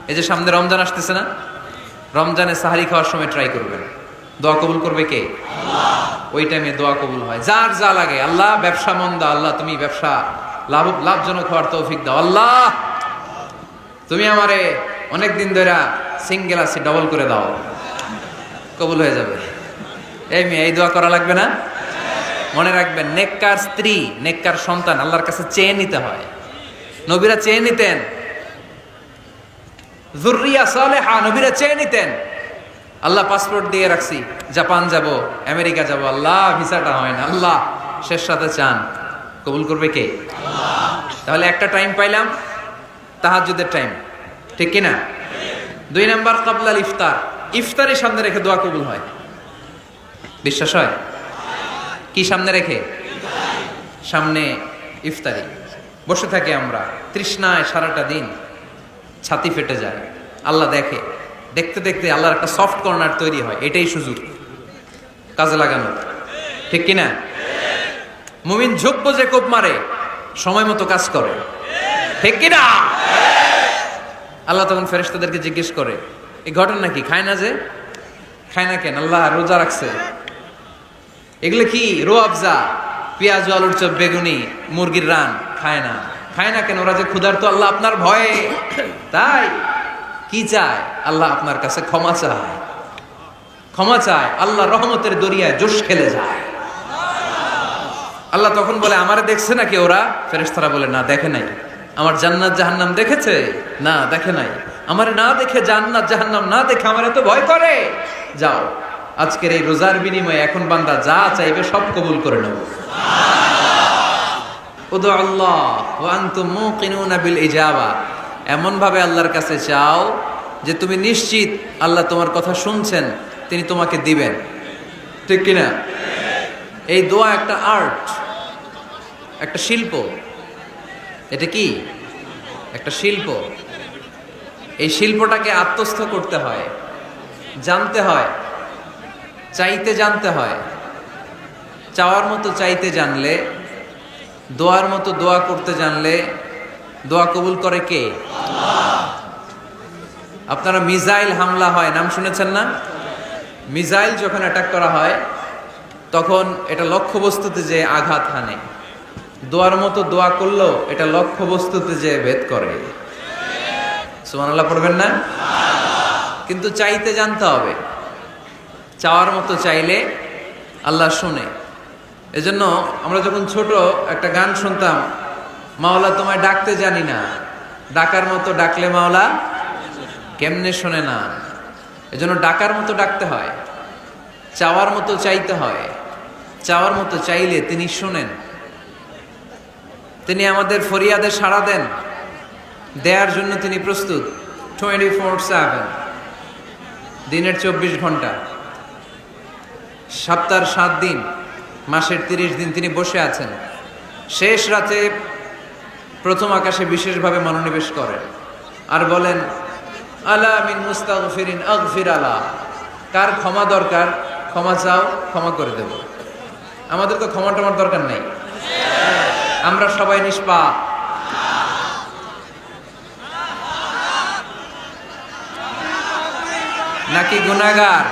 এই যে সামনে রমজান আসতেছে না, রমজানে সাহারি খাওয়ার সময় ট্রাই করবেন, দোয়া কবুল করবে কে? ওই টাইমে দোয়া কবুল হয়। যার যা লাগে, আল্লাহ ব্যবসা মন্দা, আল্লাহ তুমি ব্যবসা লাভজনক হওয়ার তৌফিক দাও, আল্লাহ তুমি আমারে অনেক দিন ধরে সিঙ্গেল আছি, ডবল করে দাও, কবুল হয়ে যাবে। এই মেয়ে, এই দোয়া করা লাগবে না? মনে রাখবেন, নেককার স্ত্রী, নেককার সন্তান আল্লাহর কাছে চেয়ে নিতে হয়। নবীরা চেয়ে নিতেন, যুররিয়া সালেহা নবীরা চেয়ে নিতেন। আল্লাহ পাসপোর্ট দিয়ে রাখছি, জাপান যাব, আমেরিকা যাব, আল্লাহ ভিসাটা হয় না, আল্লাহ শেষ সাথে চান, কবুল করবে কে? তাহলে একটা টাইম পাইলাম, তাহাজ্জুদের টাইম, ঠিক কিনা? 2 নাম্বার ক্বাবলাল ইফতার, ইফতারের সামনে রেখে দোয়া কবুল হয়। বিশ্বাস হয়? কি সামনে রেখে? সামনে ইফতারি বসে থাকি আমরা, তৃষ্ণায় সারাটা দিন ছাতি ফেটে যায়, আল্লাহ দেখে, দেখতে দেখতে আল্লাহর একটা সফট কর্নার তৈরি হয়। এটাই সুযোগ কাজে লাগানো, ঠিক কিনা? মুমিন ঝোঁক যে কোপ মারে, সময় মতো কাজ করে, ঠিক কিনা? আল্লাহ তখন ফেরেশতাদেরকে জিজ্ঞেস করে, এই ঘটনা কি? খায় না যে, খায় না কেন? আল্লাহ রোজা রাখছে, এগুলো কি? রোয়াবজা, পেঁয়াজ আলুর চপ, বেগুনি, মুরগির রান, খায় না। খায় না কেন? ওরা যে ক্ষুধার্ত, আল্লাহ আপনার ভয়ে। তাই কি চায়? আল্লাহ আপনার কাছে ক্ষমা চায়, ক্ষমা চায়, আল্লাহ রহমতের দরিয়ায় জোশ খেলে যায়। আল্লাহ তখন বলে, আমারে দেখছে নাকি ওরা? ফেরেশতারা বলে, না দেখে নাই। আমার জান্নাত জাহান্নাম দেখেছে? না দেখে নাই। আমারে না দেখে, জান্নাত জাহান্নাম না দেখে আমার এত ভয় করে? যাও, আজকের এই রোজার বিনিময়ে এখন বান্দা যা চাইবে সব কবুল করে নেব। উদু আল্লাহ ওয়া আনতুম মুকিনুনা বিল ইজাবা, এমন ভাবে আল্লাহর কাছে চাও যে তুমি নিশ্চিত আল্লাহ তোমার কথা শুনছেন, তিনি তোমাকে দিবেন, ঠিক কিনা? এই দোয়া একটা আর্ট, একটা শিল্প। এটা কি? একটা শিল্প। এই শিল্পটাকে আত্মস্থ করতে হয়, জানতে হয়, চাইতে জানতে হয়। চাওয়ার মতো চাইতে জানলে, দোয়ার মতো দোয়া করতে জানলে দোয়া কবুল করে কে? আপনারা মিসাইল হামলা হয়, নাম শুনেছেন না? মিসাইল যখন অ্যাটাক করা হয় তখন এটা লক্ষ্যবস্তুতে যে আঘাত হানে, দোয়ার মতো দোয়া করলেও এটা লক্ষ্যবস্তুতে যে ভেদ করে। সুবহানাল্লাহ পড়বেন না? কিন্তু চাইতে জানতে হবে, চাওয়ার মতো চাইলে আল্লাহ শুনে। এজন্য আমরা যখন ছোট একটা গান শুনতাম, মাওলা তোমায় ডাকতে জানি না, ডাকার মতো ডাকলে মাওলা কেমনে শোনে না। এজন্য ডাকার মতো ডাকতে হয়, চাওয়ার মতো চাইতে হয়। চাওয়ার মতো চাইলে তিনি শোনেন, তিনি আমাদের ফরিয়াদে সাড়া দেন, দেয়ার জন্য তিনি প্রস্তুত 24/7, দিনের 24 ঘন্টা, সপ্তাহের 7 দিন, মাসের 30 দিন তিনি বসে আছেন। শেষ রাতে প্রথম আকাশে বিশেষভাবে মনোনিবেশ করেন আর বলেন, আলা মিন মুস্তাগফিরিন আগফির আলা, কার ক্ষমা দরকার ক্ষমা চাও, ক্ষমা করে দেব। আমাদের তো ক্ষমা টমার দরকার নাই, আমরা সবাই নিষ্পাপ। নাকি গুনাহগার?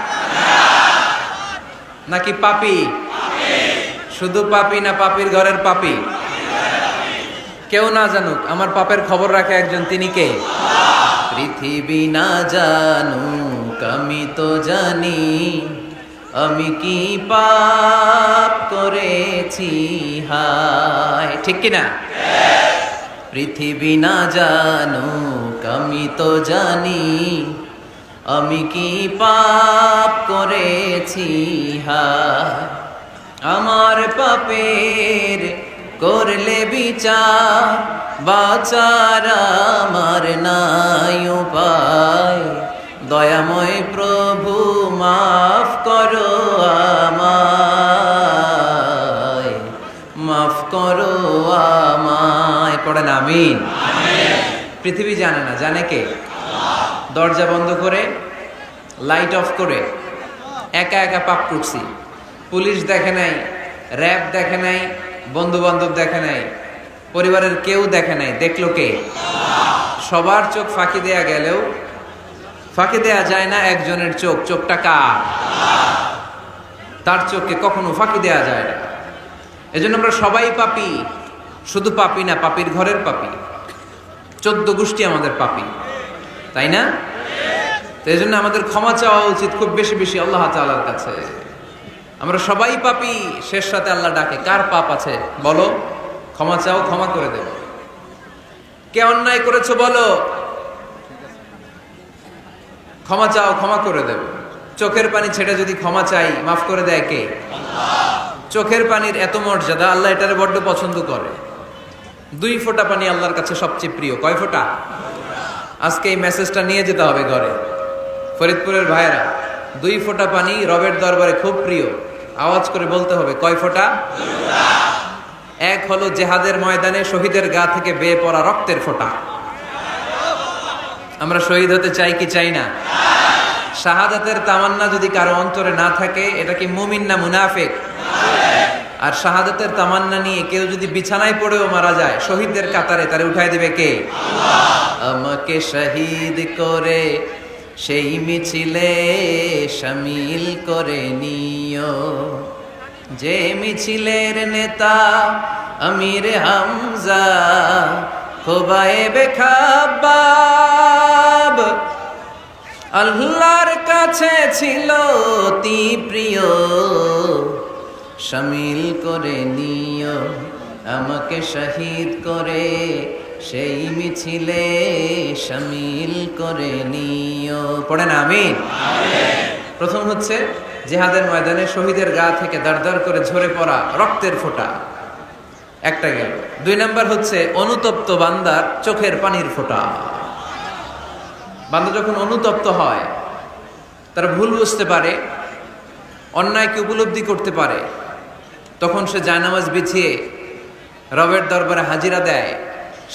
নাকি পাপী? শুধু পাপী না পাপীর ঘরের পাপী? কেউ না জানুক, আমার পাপের খবর রাখে একজন, তিনি কে? পৃথিবী না জানুক আমি তো জানি, আমি কি পাপ করেছি হায়, ঠিক কিনা? পৃথিবী না জানুক আমি তো জানি, আমি কি পাপ করেছি হায়। আমার পাপের করলে বিচার, বাঁচার আমার নাই উপায়, দয়াময় প্রভু মাফ করো আমায়, মাফ করো আমায়। পড়েন আমিন। পৃথিবী জানে না, জানে কে? দরজা বন্ধ করে, লাইট অফ করে একা একা পাপ করছি। পুলিশ দেখে নাই, র্যাব দেখে নাই, বন্ধু বান্ধব দেখে নাই, পরিবারের কেউ দেখে নাই, দেখলো কে? সবার চোখ ফাঁকি দেয়া গেলেও ফাঁকি দেয়া যায় না একজনের চোখ, চোখটা কার? তার চোখকে কখনো ফাঁকি দেয়া যায় না। এজন্য আমরা সবাই পাপী, শুধু পাপী না, পাপীর ঘরের পাপী। 14 গোষ্ঠী আমাদের পাপী, তাই না? তো এই জন্য আমাদের ক্ষমা চাওয়া উচিত খুব বেশি বেশি আল্লাহ তাআলার কাছে। আমরা সবাই পাপী, শেষ রাতে আল্লাহ ডাকে, কার পাপ আছে বলো, ক্ষমা চাও, ক্ষমা করে দেব। কে অন্যায় করেছো বলো, ক্ষমা চাও, ক্ষমা করে দেব। চোখের পানি ছেড়ে যদি ক্ষমা চাই, মাফ করে দেয় কে? চোখের পানির এত মর্যাদা, আল্লাহ এটারে বড্ড পছন্দ করে। 2 ফোঁটা পানি আল্লাহর কাছে সবচেয়ে প্রিয়। কয় ফোঁটা? আজকে এই মেসেজটা নিয়ে যেতে হবে ঘরে। ফরিদপুরের ভাইয়েরা, 2 ফোঁটা পানি রবের দরবারে খুব প্রিয়। আওয়াজ করে বলতে হবে, কয় ফোঁটা? 1 হলো জেহাদের ময়দানে শহীদের গা থেকে বেয়ে পড়া রক্তের ফোঁটা। আমরা শহীদ হতে চাই কি চাই না? শাহাদাতের তামান্না যদি কারো অন্তরে না থাকে, এটা কি মুমিন না মুনাফিক? আর শাহাদাতের তামান্না নিয়ে কেউ যদি বিছানায় পড়েও মারা যায়, শহীদদের কাতারে তারে উঠাই দিবে কে? আমাকে শহীদ করে সেই মিছিলে শামিল করে নিও, যে মিছিলের নেতা আমির হামজা খোবায়েবে খাব্বাব। আল্লাহর কাছে ছিল অতি প্রিয়, শামিল করে নিও আমাকে শহীদ করে সেই মিছিলে শামিল করে নিও। পড়েন আমিন। প্রথম হচ্ছে জিহাদের ময়দানে শহীদের গা থেকে দাঁড় করে ঝরে পড়া রক্তের ফোঁটা, একটা গেল। 2 নাম্বার হচ্ছে অনুতপ্ত বান্দার চোখের পানির ফোঁটা। বান্দা যখন অনুতপ্ত হয়, তারা ভুল বুঝতে পারে, অন্যায়কে উপলব্ধি করতে পারে, তখন সে জায়নামাজ বিছিয়ে রবের দরবারে হাজিরা দেয়,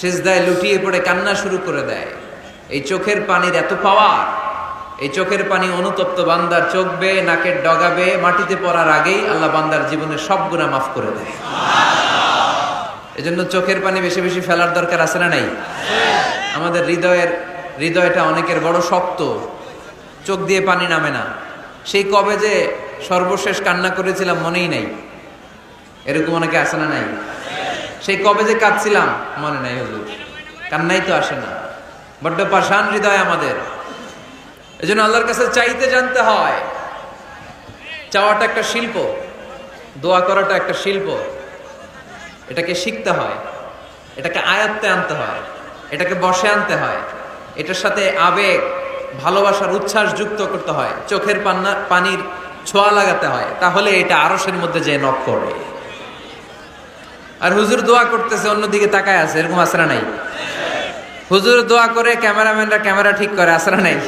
সিজদায় লুটিয়ে পড়ে কান্না শুরু করে দেয়। এই চোখের পানির এত পাওয়ার, এই চোখের পানি অনুতপ্ত বান্দার চোখ বেয়ে নাকের ডগাবে মাটিতে পড়ার আগেই আল্লাহ বান্দার জীবনের সব গুনাহ মাফ করে দেয়। এজন্য চোখের পানি বেশি বেশি ফেলার দরকার আছে না নাই? আমাদের হৃদয়টা অনেকের বড় শক্ত, চোখ দিয়ে পানি নামে না। সেই কবে যে সর্বশেষ কান্না করেছিলাম মনেই নাই, এরকম অনেকে আসে না নাই? সেই কবে যে কাঁদছিলাম মনে নাই, হুজুর কান্নাই তো আসে না। বড্ড পাষাণ হৃদয় আমাদের। এজন্য আল্লাহর কাছে চাইতে জানতে হয়। চাওয়াটা একটা শিল্প, দোয়া করাটা একটা শিল্প। এটাকে শিখতে হয়, এটাকে আয়ত্তে আনতে হয়, এটাকে বশে আনতে হয়, এটার সাথে আবেগ, ভালোবাসার উচ্ছ্বাস যুক্ত করতে হয়, চোখের পানির ছোঁয়া লাগাতে হয়, তাহলে এটা আরশের মধ্যে যে নক করে। আর হুজুর দোয়া করতেছে অন্যদিকে তাকায় আছে, এরকম আসরা নাই? হুজুর দোয়া করে ক্যামেরাম্যানরা ক্যামেরা ঠিক করে, আসরা নাই?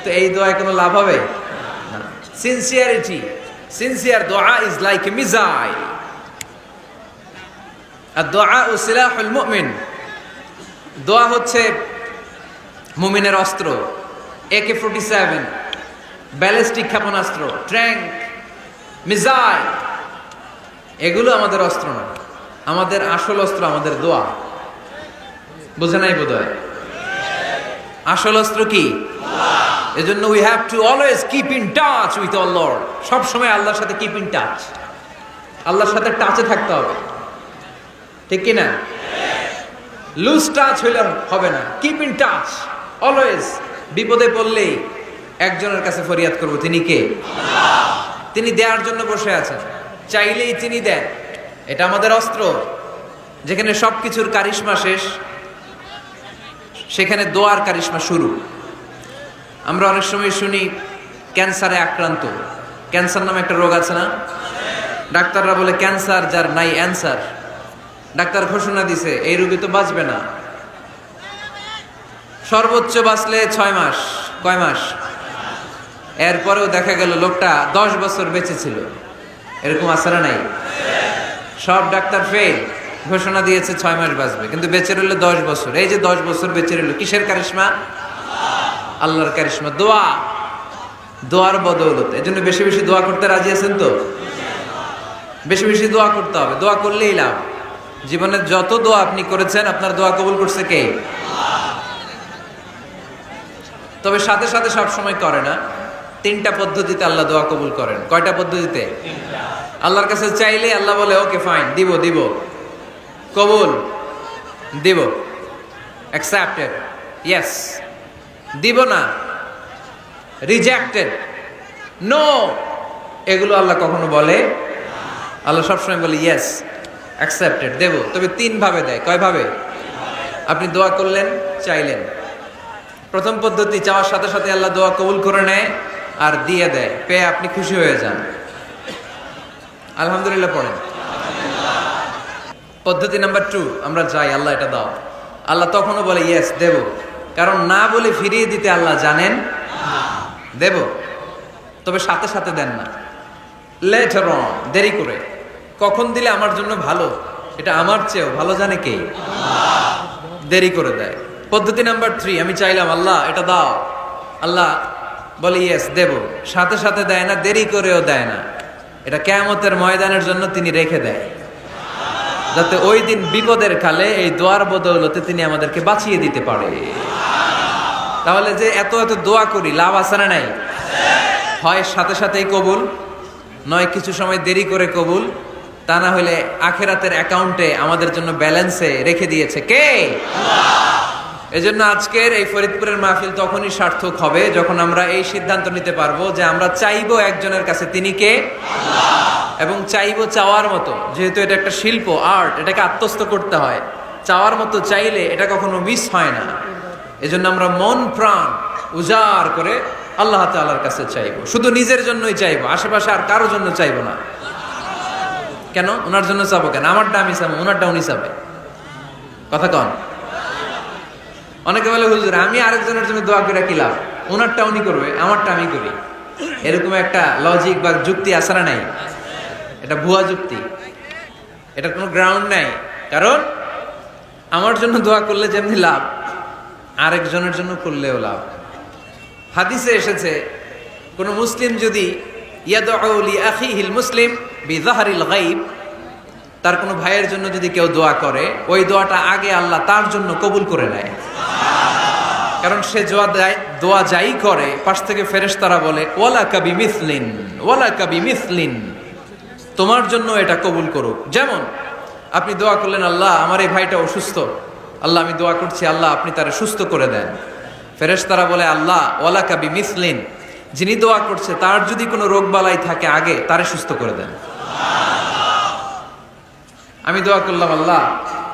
তো এই দোয়ায় কোনো লাভ হবে না। সিনসিয়ার দোয়া ইজ লাইক এ মিসাইল, আর দোয়া ও সিলাহুল মুমিন। দোয়া হচ্ছে মুমিনের অস্ত্র। AK-47 ব্যালিস্টিক ক্ষেপণাস্ত্র, ট্যাঙ্ক, মিসাইল, এগুলো আমাদের অস্ত্র না। আমাদের আসল অস্ত্র আমাদের দোয়া। বুঝে নাই বোধহয়? আসল অস্ত্র কি? এজন্য we have to always keep in touch with our Lord. সব সময় আল্লাহর সাথে কিপ ইন টাচ, আল্লাহর সাথে টাচে থাকতে হবে, ঠিক কি না? লুজ টাচ হইলে হবে না, কিপ ইন টাচ অলওয়েজ। বিপদে পড়লেই একজনের কাছে ফরিয়াদ করব, তিনি কে? তিনি দেওয়ার জন্য বসে আছেন, চাইলেই তিনি দেন। এটা আমাদের অস্ত্র। যেখানে সবকিছুর কারিশমা শেষ, সেখানে দোয়ার কারিশমা শুরু। আমরা অনেক সময় শুনি ক্যান্সারে আক্রান্ত। ক্যান্সার নামে একটা রোগ আছে না? ডাক্তাররা বলে ক্যান্সার যার নাই অ্যান্সার। ডাক্তার ঘোষণা দিছে এই রোগী তো বাঁচবে না, সর্বোচ্চ বাঁচলে 6 মাস। কয় মাস? এরপরেও দেখা গেল লোকটা 10 বছর বেঁচে ছিল। এরকম আছে না নাই? সব ডাক্তার ফেল, ঘোষণা দিয়েছে 6 মাস বাঁচবে, কিন্তু বেঁচে রইল 10 বছর। এই যে 10 বছর বেঁচে রইল, কিসের কারিশমা? আল্লাহর কারিশমা। দোয়া, দোয়ার বদৌলতে। এজন্য বেশি বেশি দোয়া করতে রাজি আছেন তো? বেশি বেশি দোয়া করতে হবে, দোয়া করলেই লাভ। জীবনের যত দোয়া আপনি করেছেন, আপনার দোয়া কবুল করছে কে? তবে সাথে সাথে সব সময় করে না। তিনটা পদ্ধতিতে আল্লাহ দোয়া কবুল করেন। কয়টা পদ্ধতিতে? আল্লাহর কাছে চাইলে আল্লাহ বলে ওকে ফাইন, দিব দিব, কবুল, দিব, অ্যাকসেপ্টেড, ইয়েস। দিব না, রিজেক্টেড, নো, এগুলো আল্লাহ কখনো বলে? আল্লাহ সবসময় বলে ইয়েস, অ্যাকসেপ্টেড, দেব। তবে তিন ভাবে দেয়। কয় ভাবে? আপনি দোয়া করলেন, চাইলেন, প্রথম পদ্ধতি, চাওয়ার সাথে সাথে আল্লাহ দোয়া কবুল করে নেয় আর দিয়ে দেয়, পেয়ে আপনি খুশি হয়ে যান, আলহামদুলিল্লাহ পড়েন। পদ্ধতি নাম্বার 2, আমরা চাই আল্লাহ এটা দাও, আল্লাহ তখনও বলে ইয়েস, দেব। কারণ না বলে ফিরিয়ে দিতে আল্লাহ জানেন, দেব, তবে সাথে সাথে দেন না, লেটার অন, দেরি করে। কখন দিলে আমার জন্য ভালো, এটা আমার চেয়েও ভালো জানে কে? দেরি করে দেয়। পদ্ধতি নাম্বার 3, আমি চাইলাম আল্লাহ এটা দাও, আল্লাহ বলে ইয়েস, দেব, সাথে সাথে দেয় না, দেরি করেও দেয় না। এটা কিয়ামতের ময়দানের জন্য তিনি রেখে দেয়, যাতে ওই দিন বিপদের কালে এই দোয়ার বদৌলতে তিনি আমাদেরকে বাঁচিয়ে দিতে পারে। তাহলে যে এত এত দোয়া করি, লাভ আছে না নাই? হয় সাথে সাথেই কবুল, নয় কিছু সময় দেরি করে কবুল, তা না হলে আখেরাতের অ্যাকাউন্টে আমাদের জন্য ব্যালেন্সে রেখে দিয়েছে কে? এজন্য আজকের এই ফরিদপুরের মাহফিল তখনই সার্থক হবে যখন আমরা এই সিদ্ধান্ত নিতে পারবো যে আমরা চাইবো একজনের কাছে, তিনি কে? এবং চাইবো চাওয়ার মতো। যেহেতু এটা একটা শিল্প, আর্ট, এটাকে আত্মস্থ করতে হয়। চাওয়ার মতো চাইলে এটা কখনো মিস হয় না। এজন্য আমরা মন প্রাণ উজাড় করে আল্লাহ তাআলার কাছে চাইবো, শুধু নিজের জন্যই চাইবো, আশেপাশে আর কারোর জন্য চাইবো না। কেন? ওনার জন্য চাবো কেন? আমারটা আমি চাবো, ওনারটা উনি চাবে। কথা কন। অনেকে বলে হুজুর আমি আরেকজনের জন্য দোয়া করে কি লাভ, ওনারটা উনি করবে, আমারটা আমি করি। এরকম একটা লজিক বা যুক্তি আছে না নাই? এটা ভুয়া যুক্তি, এটা কোনো গ্রাউন্ড নাই। কারণ আমার জন্য দোয়া করলে যেমনি লাভ, আরেকজনের জন্য করলেও লাভ। হাদিসে এসেছে কোন মুসলিম যদি ইয়াদউ লি আখিহিল মুসলিম বিযাহরিল গায়ব, তার কোনো ভাইয়ের জন্য যদি কেউ দোয়া করে, ওই দোয়াটা আগে আল্লাহ তার জন্য কবুল করে নেয়। কারণ সে দোয়া যাই করে, পাশ থেকে ফেরেশতারা বলে ওয়ালাকা বিমিসলিন, ওয়ালাকা বিমিসলিন, তোমার জন্য এটা কবুল করুক। যেমন আপনি দোয়া করলেন আল্লাহ আমার এই ভাইটা অসুস্থ, আল্লাহ আমি দোয়া করছি আল্লাহ আপনি তারে সুস্থ করে দেন। ফেরেশতারা বলে আল্লাহ ওয়ালাকা বিমিসলিন, যিনি দোয়া করছে তার যদি কোনো রোগ বালাই থাকে আগে তারে সুস্থ করে দেন। আমি দোয়া করলাম আল্লাহ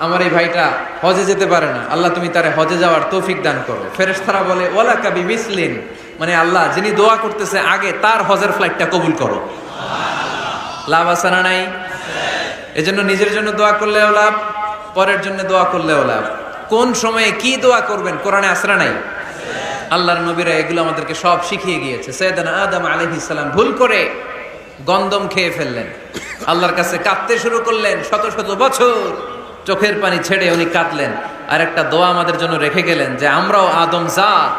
আমার এই ভাইটা হজে যেতে পারে না, আল্লাহ তুমি তারে হজে যাওয়ার তৌফিক দান করো। ফেরেশতারা বলে ওয়ালাকা বিমিসলিন, মানে আল্লাহ যিনি দোয়া করতেছে আগে তার হজের ফ্লাইটটা কবুল করো। লাভ আছে না নাই? এজন্য নিজের জন্য দোয়া করলেও লাভ, পরের জন্য দোয়া করলেও লাভ। কোন সময়ে কি দোয়া করবেন কোরআনে আছে না নাই? আল্লাহর নবীরা এগুলো আমাদেরকে সব শিখিয়ে গিয়েছে। সাইয়েদনা আদম আলাইহিস সালাম ভুল করে গন্ধম খেয়ে ফেললেন, আল্লাহর কাছে কাঁদতে শুরু করলেন, শত শত বছর চোখের পানি ছেড়ে উনি কাঁদলেন। আর একটা দোয়া আমাদের জন্য রেখে গেলেন যে আমরাও আদম জাত,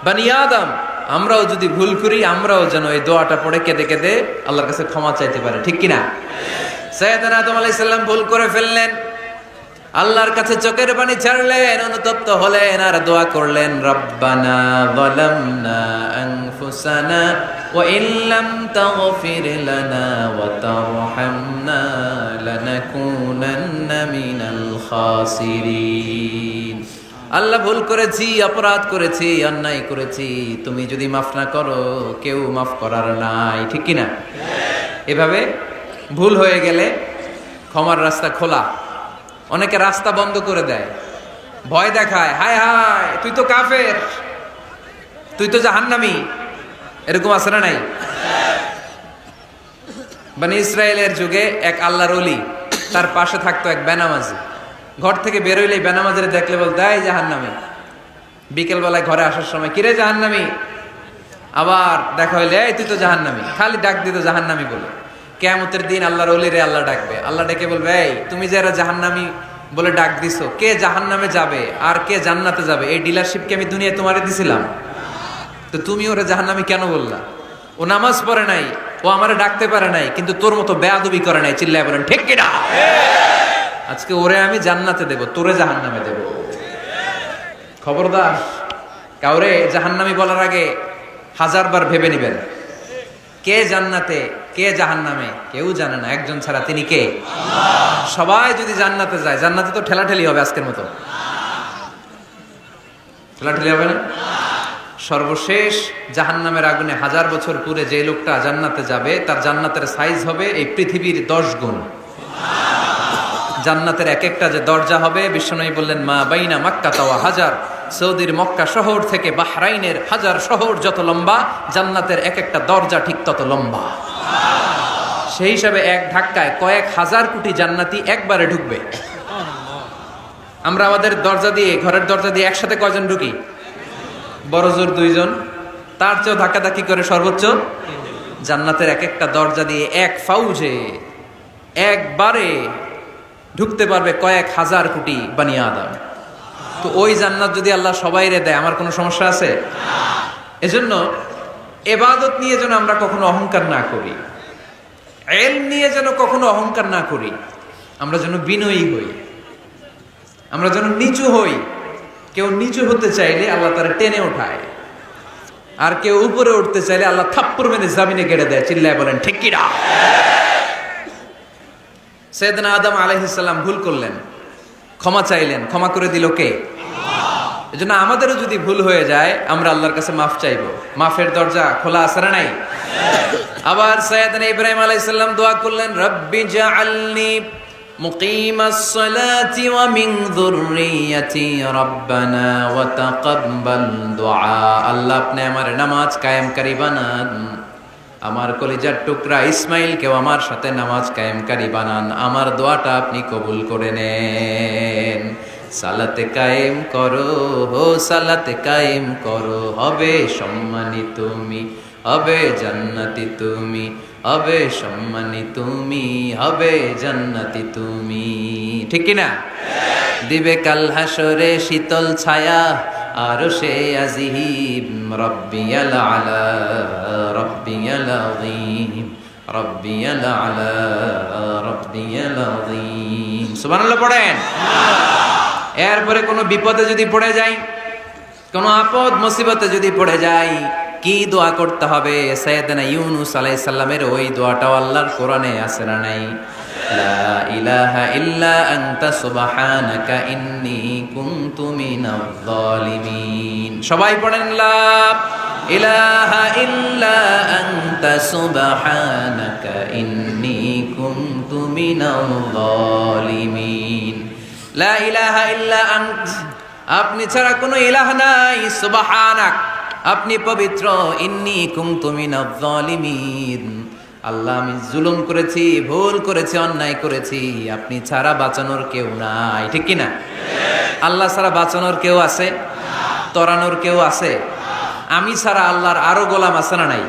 বানি আদম, আমরাও যদি ভুল করি আমরাও যেন এই দোয়াটা পড়ে কেঁদে কেঁদে আল্লাহর কাছে ক্ষমা চাইতে পারে, ঠিক কিনা? সাইয়েদনা আদম আলাইহিস সালাম ভুল করে ফেললেন, আল্লাহর কাছে চোখের পানি ছাড়লেন, অনুতপ্ত হলেন আর দোয়া করলেন রব্বানা যালামনা আনফুসানা ওয়া ইল্লাম তাগফির লানা ওয়া তারহামনা লানাকুনান্না মিনাল খাসিরিন। আল্লাহ ভুল করেছি, অপরাধ করেছি, অন্যায় করেছি, তুমি যদি মাফ না করো কেউ মাফ করার নাই, ঠিক কিনা? এভাবে ভুল হয়ে গেলে ক্ষমার রাস্তা খোলা। অনেকে রাস্তা বন্ধ করে দেয়, ভয় দেখায়, হায় হায় তুই তো কাফের, তুই তো জাহান্নামী, এরকম আছে না নাই? বনি ইসরায়েলের যুগে এক আল্লাহর ওলি, তার পাশে থাকতো এক বেনামাজি। ঘর থেকে বেরোইলে বেনামাজিরে দেখলে বলতো এই জাহান্নামী। বিকেল বেলায় ঘরে আসার সময় কিরে জাহান্নামী, আবার দেখা হইলে এই তুই তো জাহান্নামী, খালি ডাক দিত জাহান্নামী বলে। কিয়ামতের দিন আল্লাহর ওলিরে আল্লাহ ডাকবে, আল্লাহ ডেকে বলবে এই তুমি যারা জাহান্নামী বলে ডাক দিছো, কে জাহান্নামে যাবে আর কে জান্নাতে যাবে এই ডিলারশিপ কি আমি দুনিয়ায় তোমারে দিছিলাম? তো তুমি ওরে জাহান্নামী কেন বললা? ও নামাজ পড়ে নাই, ও আমারে ডাকতে পারে নাই, কিন্তু তোর মতো বেয়াদবি করে নাই, চিল্লায় বলেন ঠিক কিনা? আজকে ওরে আমি জান্নাতে দেব, তোরে জাহান্নামে দেব। খবরদার কাউরে জাহান্নামী বলার আগে 1000 বার ভেবে নেবেন, কে জান্নাতে কে জাহান্নামে কেউ জানে না, একজন ছাড়া, তিনি কে? সবাই যদি জান্নাতে যায়, জান্নাতে তো ঠেলাঠেলি হবে আজকের মতো, ঠেলাঠেলি হবে না? সর্বশেষ জাহান্নামের আগুনে 1000 বছর পুরে যে লোকটা জান্নাতে যাবে, তার জান্নাতের সাইজ হবে এই পৃথিবীর 10 গুণ। জান্নাতের এক একটা যে দরজা হবে, বিশ্বনবী বললেন মা বাইনা মাক্কা তাওয়া হাজার, সৌদির মক্কা শহর থেকে বাহরাইনের হাজার শহর যত লম্বা, জান্নাতের এক একটা দরজা ঠিক তত লম্বা। সেই হিসাবে এক ধাক্কায় কয়েক হাজার কোটি জান্নাতি একবারে ঢুকবে। আমরা আমাদের দরজা দিয়ে, ঘরের দরজা দিয়ে একসাথে কয়জন ঢুকি? বড় জোর 2 জন, তার চেয়েও ধাক্কাধাক্কি করে সর্বোচ্চ। জান্নাতের এক একটা দরজা দিয়ে এক ফাউজে একবারে ঢুকতে পারবে কয়েক হাজার কোটি বানি আদম। তো ওই জান্নাত যদি আল্লাহ সবাইরে দেয়, আমার কোনো সমস্যা আছে? এজন্য ইবাদত নিয়ে যেন আমরা কখনো অহংকার না করি, ইলম নিয়ে যেন কখনো অহংকার না করি, আমরা যেন বিনয়ী হই, আমরা যেন নিচু হই। কেউ নিচু হতে চাইলে আল্লাহ তারা টেনে ওঠায়, আর কেউ উপরে উঠতে চাইলে আল্লাহ থাপ্পড় মেরে জামিনে গেড়ে দেয়। চিল্লায় বলেন ঠিক কি না? সাইয়েদনা আদম আলাইহিস সালাম ভুল করলেন, ক্ষমা চাইলেন, ক্ষমা করে দিল কে? এজন্য আমাদেরও যদি ভুল হয়ে যায়, আমরা আল্লাহর কাছে মাফ চাইবো। মাফের দরজা খোলা আছে না নাই? আবার সাইয়েদনা ইব্রাহিম আলাইহিস সালাম দোয়া করলেন, রব্বি জাআলনি মুকিমাস সালাতি ওয়া মিন যুররিয়াতি রব্বানা ওয়া তাকাব্বাল দুআ। আল্লাহ আপনি আমার নামাজ কায়েমকারী বানান, আমার কলিজার টুকরা ইসমাইলকেও আমার সাথে নামাজ কায়েমকারী বানান, আমার দোয়াটা আপনি কবুল করে নেন। সালাতে কায়েম করো, হো সালাতে কায়েম করো, হবে সম্মানী তুমি, হবে জান্নাতি তুমি, হবে সম্মানী তুমি, হবে জান্নাতি তুমি। ঠিক কি না? দিবে কাল হাসরে শীতল ছায়া, আর সে আজিম, রব্বিয়াল আলা, রব্বিয়াল আযীম, রব্বিয়াল আলা, রব্বিয়াল আযীম। সুবহানাল্লাহ পড়েন। এরপরে কোনো বিপদে যদি পড়ে যাই, কোনো আপদ মুসিবতে যদি পড়ে যাই, কি দোয়া করতে হবে? সাইয়েদনা ইউনূস আলাইহিস সালামের ওই দোয়াটাও আল্লাহর কোরআনে আছে না নাই? লা ইলাহা ইল্লা আনতা সুবহানাকা ইন্নী কুনতু মিনাজ জালিমিন। সবাই পড়েন লা ইলাহা ইল্লা আনতা সুবহানাকা ইন্নী কুনতু মিনাজ জালিমিন। লা ইলাহা ইল্লা আন্ত, আপনি ছাড়া কোনো ইলাহ নাই, সুবহানাক, আপনি পবিত্র, ইন্নী কুনতু মিনাজ জালিমিন, আল্লাহ আমি জুলুম করেছি, ভুল করেছি, অন্যায় করেছি, আপনি ছাড়া বাঁচানোর কেউ নাই। ঠিক কি না? আল্লাহ ছাড়া বাঁচানোর কেউ আছে? তরানোর কেউ আছে? আমি ছাড়া আল্লাহর আরো গোলাম আছে না নাই?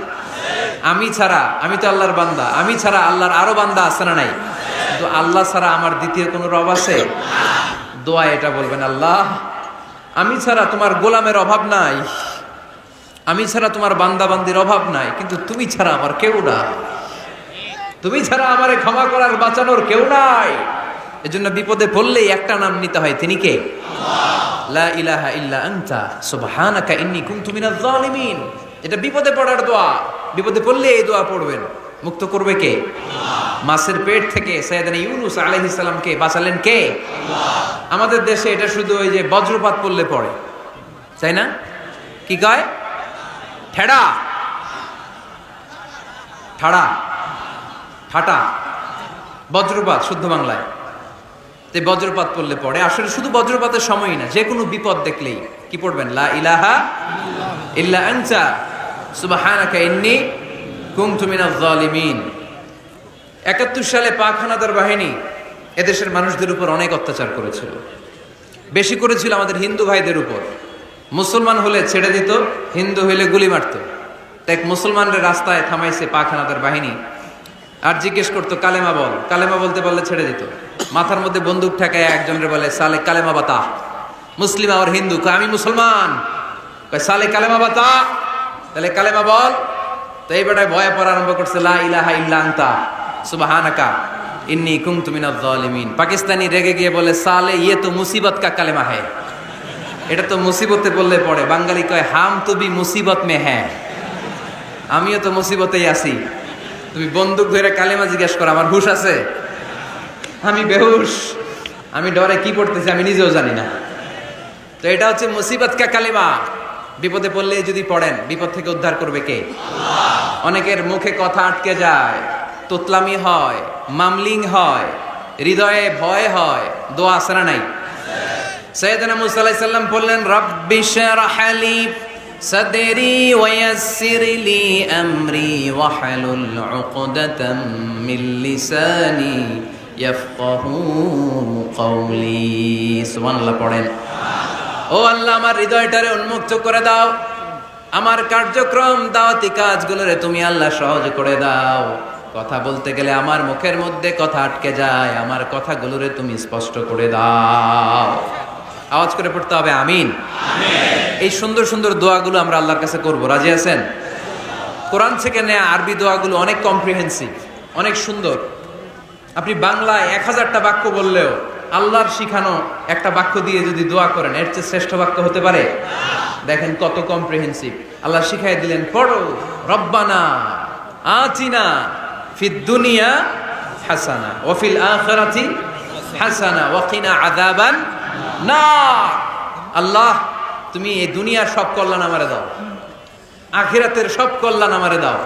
আমি ছাড়া, আমি তো আল্লাহর বান্দা, আমি ছাড়া আল্লাহর আরো বান্দা আছে না নাই? তো আল্লাহ ছাড়া আমার দ্বিতীয় কোনো রব আছে? দোয়া এটা বলবেন, আল্লাহ আমি ছাড়া তোমার গোলামের অভাব নাই, আমি ছাড়া তোমার বান্দা বান্দির অভাব নাই, কিন্তু তুমি ছাড়া আমার কেউ না, তুমি ছাড়া আমারে ক্ষমা করার বাঁচানোর কেউ নাই। এজন্য বিপদে পড়লেই একটা নাম নিতে হয়, তিনি কে? লা ইলাহা ইল্লা আনতা সুবহানাকা ইন্নী কুনতু মিনাজ জালিমিন। এটা বিপদে পড়ার দোয়া, বিপদে পড়লে এই দোয়া পড়বেন। মুক্ত করবে কে? মাছের পেট থেকে সাইয়েদনা ইউনূস আলাইহিস সালামকে বাঁচালেন কে? আমাদের দেশে এটা শুধু ওই যে বজ্রপাত পড়লে পড়ে, তাই না? কি কয়? ঠেড়া, ঠাড়া, ঠাটা, বজ্রপাত শুদ্ধ বাংলায়। তো বজ্রপাত পড়লে পড়ে। আসলে শুধু বজ্রপাতের সময়ই না, যে কোনো বিপদ দেখলেই কি পড়বেন? লা ইলাহা ইল্লা আনতা সুবহানাকা ইন্নী কুনতু মিনাজ জালিমিন। ৭১ সালে পাক হানাদার বাহিনী এদেশের মানুষদের উপর অনেক অত্যাচার করেছিল, বেশি করেছিল আমাদের হিন্দু ভাইদের উপর। মুসলমান হলে ছেড়ে দিত, হিন্দু হইলে গুলি মারত। এক মুসলমানদের রাস্তায় থামাইছে পাক হানাদার বাহিনী, আর জিজ্ঞেস করতো কালেমা বল, কালেমা বলতে পারলে ছেড়ে দিত। মাথার মধ্যে বন্দুক ঠেকায় একজনের বলে সালে কালেমা বাতা, মুসলিম আর হিন্দু, আমি মুসলমান, সালে কালেমা বাতা, তাহলে কালেমা বল। তো এই বেটায় ভয়ে পড়া আরম্ভ করছে, লা ইলাহা ইল্লা আনতা সুবহানাকা ইন্নী কুনতু মিনাজ জালিমিন। পাকিস্তানি রেগে গিয়ে বলে সালে ইয়ে তো মুসিবত কা কালেমা হ্যায়, এটা তো মুসিবতে বললে পড়ে, বাঙালি কয় হাম তুবি মুসিবত মে হ্যাঁ, আমিও তো মুসিবতেই আছি। তুমি বন্দুক ধরে কালেমা জিজ্ঞেস করো, আমার হুশ আছে? আমি বেহুশ, আমি ডরে কি পড়তেছি আমি নিজেও জানি না। তো এটা হচ্ছে মুসিবত কা কালেমা। বিপদে পড়লে যদি পড়েন, বিপদ থেকে উদ্ধার করবে কে? অনেকের মুখে কথা আটকে যায়, তোতলামি হয়, মামলিং হয়, হৃদয়ে ভয় হয়, দোয়া আসরা নাই। সাইয়েদনা মুসা আলাইহিস সালাম বললেন, রাব্বি শরহ লি সাদরি ওয়ায়াসসির লি আমরি ওয়াহলুল উকদাতাম মিন লিসানি ইয়াফকাহু কওলি। সুবহানাল্লাহ পড়েন। ও আল্লাহ, আমার হৃদয়টারে উন্মুক্ত করে দাও, আমার কার্যক্রম দাওয়াতি কাজগুলোরে তুমি আল্লাহ সহজ করে দাও। কথা বলতে গেলে আমার মুখের মধ্যে কথা আটকে যায়, আমার কথাগুলোরে তুমি স্পষ্ট করে দাও। আওয়াজ করে পড়তে হবে আমিন। এই সুন্দর সুন্দর দোয়াগুলো আমরা আল্লাহর কাছে করব, রাজি আছেন? কোরআন থেকে নেয়া আরবি দোয়াগুলো অনেক কম্প্রিহেন্সিভ, অনেক সুন্দর। আপনি বাংলায় 1000টা বাক্য বললেও আল্লাহর শিখানো একটা বাক্য দিয়ে যদি দোয়া করেন, এর চেয়ে শ্রেষ্ঠ বাক্য হতে পারে? দেখেন কত কম্প্রিহেন্সিভ। আল্লাহ শিখাই দিলেন, পড়ো রব্বানা আতিনা ফিদ দুনিয়া হাসানা ওয়া ফিল আখিরাতি হাসানা ওয়া কিনা আযাবান নার। আল্লাহ, তুমি এই দুনিয়ার সব কল্যাণ আমারে দাও, আখিরাতের সব কল্যাণ আমারে দাও,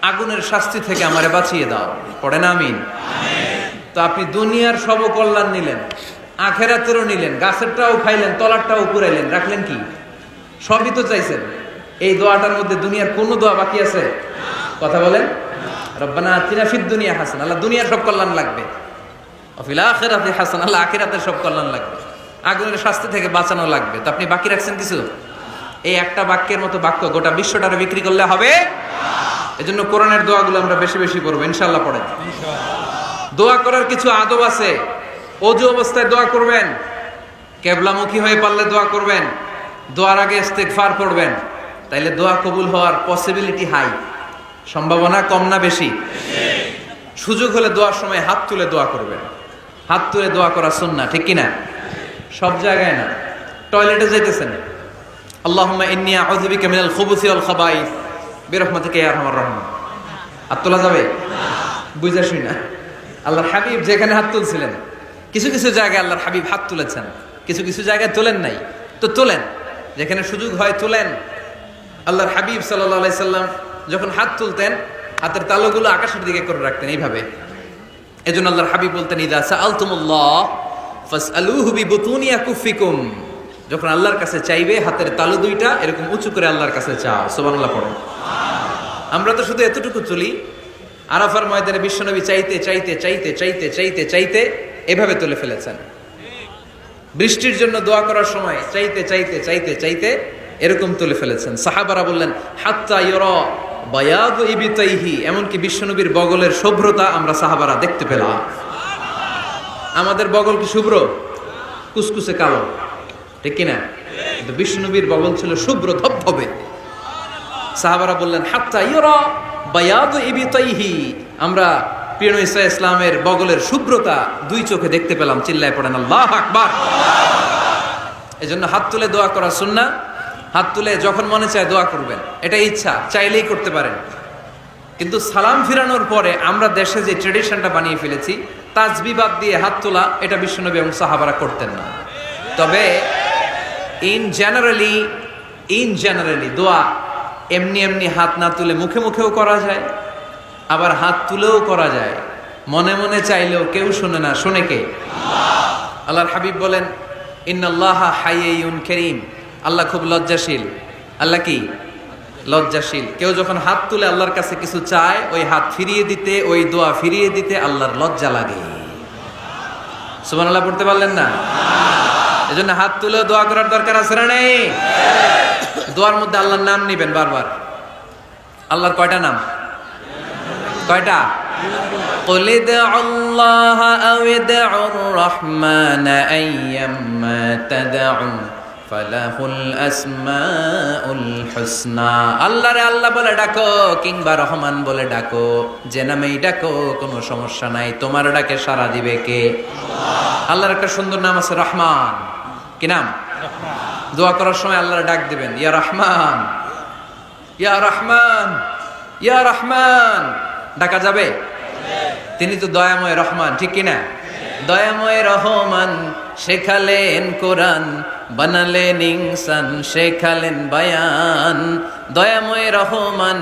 আগুনের শাস্তি থেকে আমারে বাঁচিয়ে দাও। পড়েন আমিন। তো আপনি দুনিয়ার সব কল্যাণ নিলেন, আখেরাতেরও নিলেন, গাছেরটাও খাইলেন, তলারটাও পুরাইলেন, রাখলেন কি? সবই তো চাইছেন। এই দোয়াটার মধ্যে দুনিয়ার কোনো দোয়া বাকি আছে? কথা বলেন। রব্বানা আতিনা ফিদ দুনিয়া হাসানা, আল্লাহ দুনিয়ার সব কল্যাণ লাগবে। ওয়া ফিল আখিরাতি হাসানা, আল্লাহ আখিরাতের সব কল্যাণ লাগবে, আগুনের শাস্তি থেকে বাঁচানো লাগবে। তো আপনি বাকি রাখছেন কিছু? এই একটা বাক্যের মতো বাক্য গোটা বিশ্বটারে বিক্রি করলে হবে? এজন্য কোরআনের দোয়াগুলো আমরা বেশি বেশি পড়বো, ইনশাআল্লাহ। পড়েন। দোয়া করার কিছু আদব আছে। অজু অবস্থায় দোয়া করবেন, কেবলামুখী হয়ে পারলে দোয়া করবেন, দোয়ার আগে ইস্তেগফার পড়বেন, তাইলে দোয়া কবুল হওয়ার পসিবিলিটি হাই, সম্ভাবনা কম না বেশি? সুযোগ হলে দোয়ার সময় হাত তুলে দোয়া করবেন। হাত তুলে দোয়া করা সুন্নাহ, ঠিক কিনা? সব জায়গায় না। টয়লেটে যাইতেছেন, আল্লাহুম্মা ইন্নী আউযু বিকা মিনাল খুবুসি ওয়াল খাবাইস বিরহমাতিকা ইয়া আরহামার রাহিমিন। হাত তোলা যাবে? বুঝা শুই না। আল্লাহর হাবিব যেখানে হাত তুলছিলেন, কিছু কিছু জায়গায় আল্লাহর হাবিব হাত তুলেছেন, কিছু কিছু জায়গায় তোলেন নাই। তো তোলেন, যেখানে সুযোগ হয় তোলেন। আল্লাহর হাবিব সাল্লাল্লাহু আলাইহি সাল্লাম যখন হাত তুলতেন, হাতের তালুগুলো আকাশের দিকে করে রাখতেন এইভাবে। এজন্য আল্লাহর হাবিব বলতেন, ইযা সাআলতুমুল্লাহ ফাসআলুহু বিবুতুনি আকুফিকুম। যখন আল্লাহর কাছে চাইবে, হাতের তালু দুইটা এরকম উঁচু করে আল্লাহর কাছে চাও। সুবহানাল্লাহ পড়ো। আমরা তো শুধু এতটুকু তুলি। আরাফার ময়দানে বিশ্বনবী চাইতে চাইতে চাইতে চাইতে চাইতে চাইতে এভাবে তুলে ফেলেছেন। বৃষ্টির জন্য দোয়া করার সময় চাইতে চাইতে চাইতে চাইতে এরকম তুলে ফেলেছেন। সাহাবারা বললেন, হাত্তা ইউরা বায়াদু ইবতাইহি, এমনকি বিশ্বনবীর বগলের শুভ্রতা আমরা সাহাবারা দেখতে পেলাম। আমাদের বগল কি শুভ্র? কুসকুসে কালো, ঠিক কিনা? কিন্তু বিশ্বনবীর বগল ছিল শুভ্র ধবধবে। সাহাবারা বললেন, হাত্তা ইউরা বায়াদু ইবতাইহি, আমরা প্রিয় নবী সাল্লাল্লাহু আলাইহি ইসলামের বগলের শুভ্রতা দুই চোখে দেখতে পেলাম। চিল্লায় পড়েন আল্লাহু আকবার। এজন্য হাত তুলে দোয়া করা সুন্নাহ। হাত তুলে যখন মনে চায় দোয়া করবেন, এটা ইচ্ছা, চাইলেই করতে পারেন। কিন্তু সালাম ফিরানোর পরে আমরা দেশে যে ট্রেডিশনটা বানিয়ে ফেলেছি, তাসবিহ বাদ দিয়ে হাত তোলা, এটা বিশ্বনবী এবং সাহাবারা করতেন না। তবে ইন জেনারেলি দোয়া এমনি এমনি হাত না তুলে মুখে মুখেও করা যায়, আবার হাত তুলেও করা যায়। মনে মনে চাইলেও কেউ শোনে না, শোনে কে? আল্লাহর হাবিব বলেন, ইন্নাল্লাহা হাইয়্যুন কারীম, আল্লাহ খুব লজ্জাশীল। আল্লাহ কি? লজ্জাশীল। কেউ যখন হাত তুলে আল্লাহর কাছে কিছু চায়, ওই হাত ফিরিয়ে দিতে, ওই দোয়া ফিরিয়ে দিতে আল্লাহর লজ্জা লাগে। সুবহানাল্লাহ পড়তে পারলেন না? এজন্য হাত তুলে দোয়া করার দরকার আছে না নেই? দোয়ার মধ্যে আল্লাহর নাম নিবেন বারবার। আল্লাহর কয়টা নাম? কয়টা? قل ادعوا الله أو ادعوا الرحمن أيما تدعوا فله الأسماء الحسنى। আল্লাহ রে আল্লাহ বলে ডাকো, কিংবা রহমান বলে ডাকো, যে নামেই ডাকো কোনো সমস্যা নাই, তোমার ডাকে সাড়া দিবে কে? আল্লাহর একটা সুন্দর নাম আছে রহমান। কি নাম? দোয়া করার সময় আল্লাহর ডাক দিবেন, ইয়া রহমান, ইয়া রহমান, ইয়া রহমান। ডাকা যাবে? তিনি তো দয়াময় রহমান, ঠিক কিনা? দয়াময় রহমান শেখালেন কোরআন, বানালেন ইনসান, শেখালেন বায়ান। দয়াময় রহমান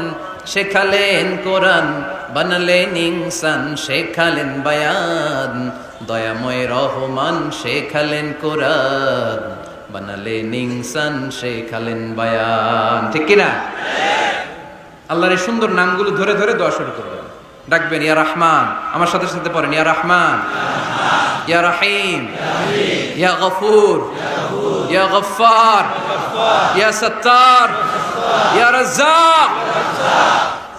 শেখালেন কোরআন, বানালেন ইনসান, শেখালেন বায়ান। দয়াময় রহমান শেখালেন কোরআন, বানালেন ইনসান, শেখালেন বায়ান, ঠিক কিনা? আল্লাহর এই সুন্দর নামগুলো ধরে ধরে দোয়া শুরু করবেন। ডাকবেন ইয়া রহমান, আমার সাথে সাথে পড়েন ইয়া রহমান, ইয়া রহিম, ইয়া গফুর, ইয়া গফফার, ইয়া সত্তার, ইয়া রাজ্জাক।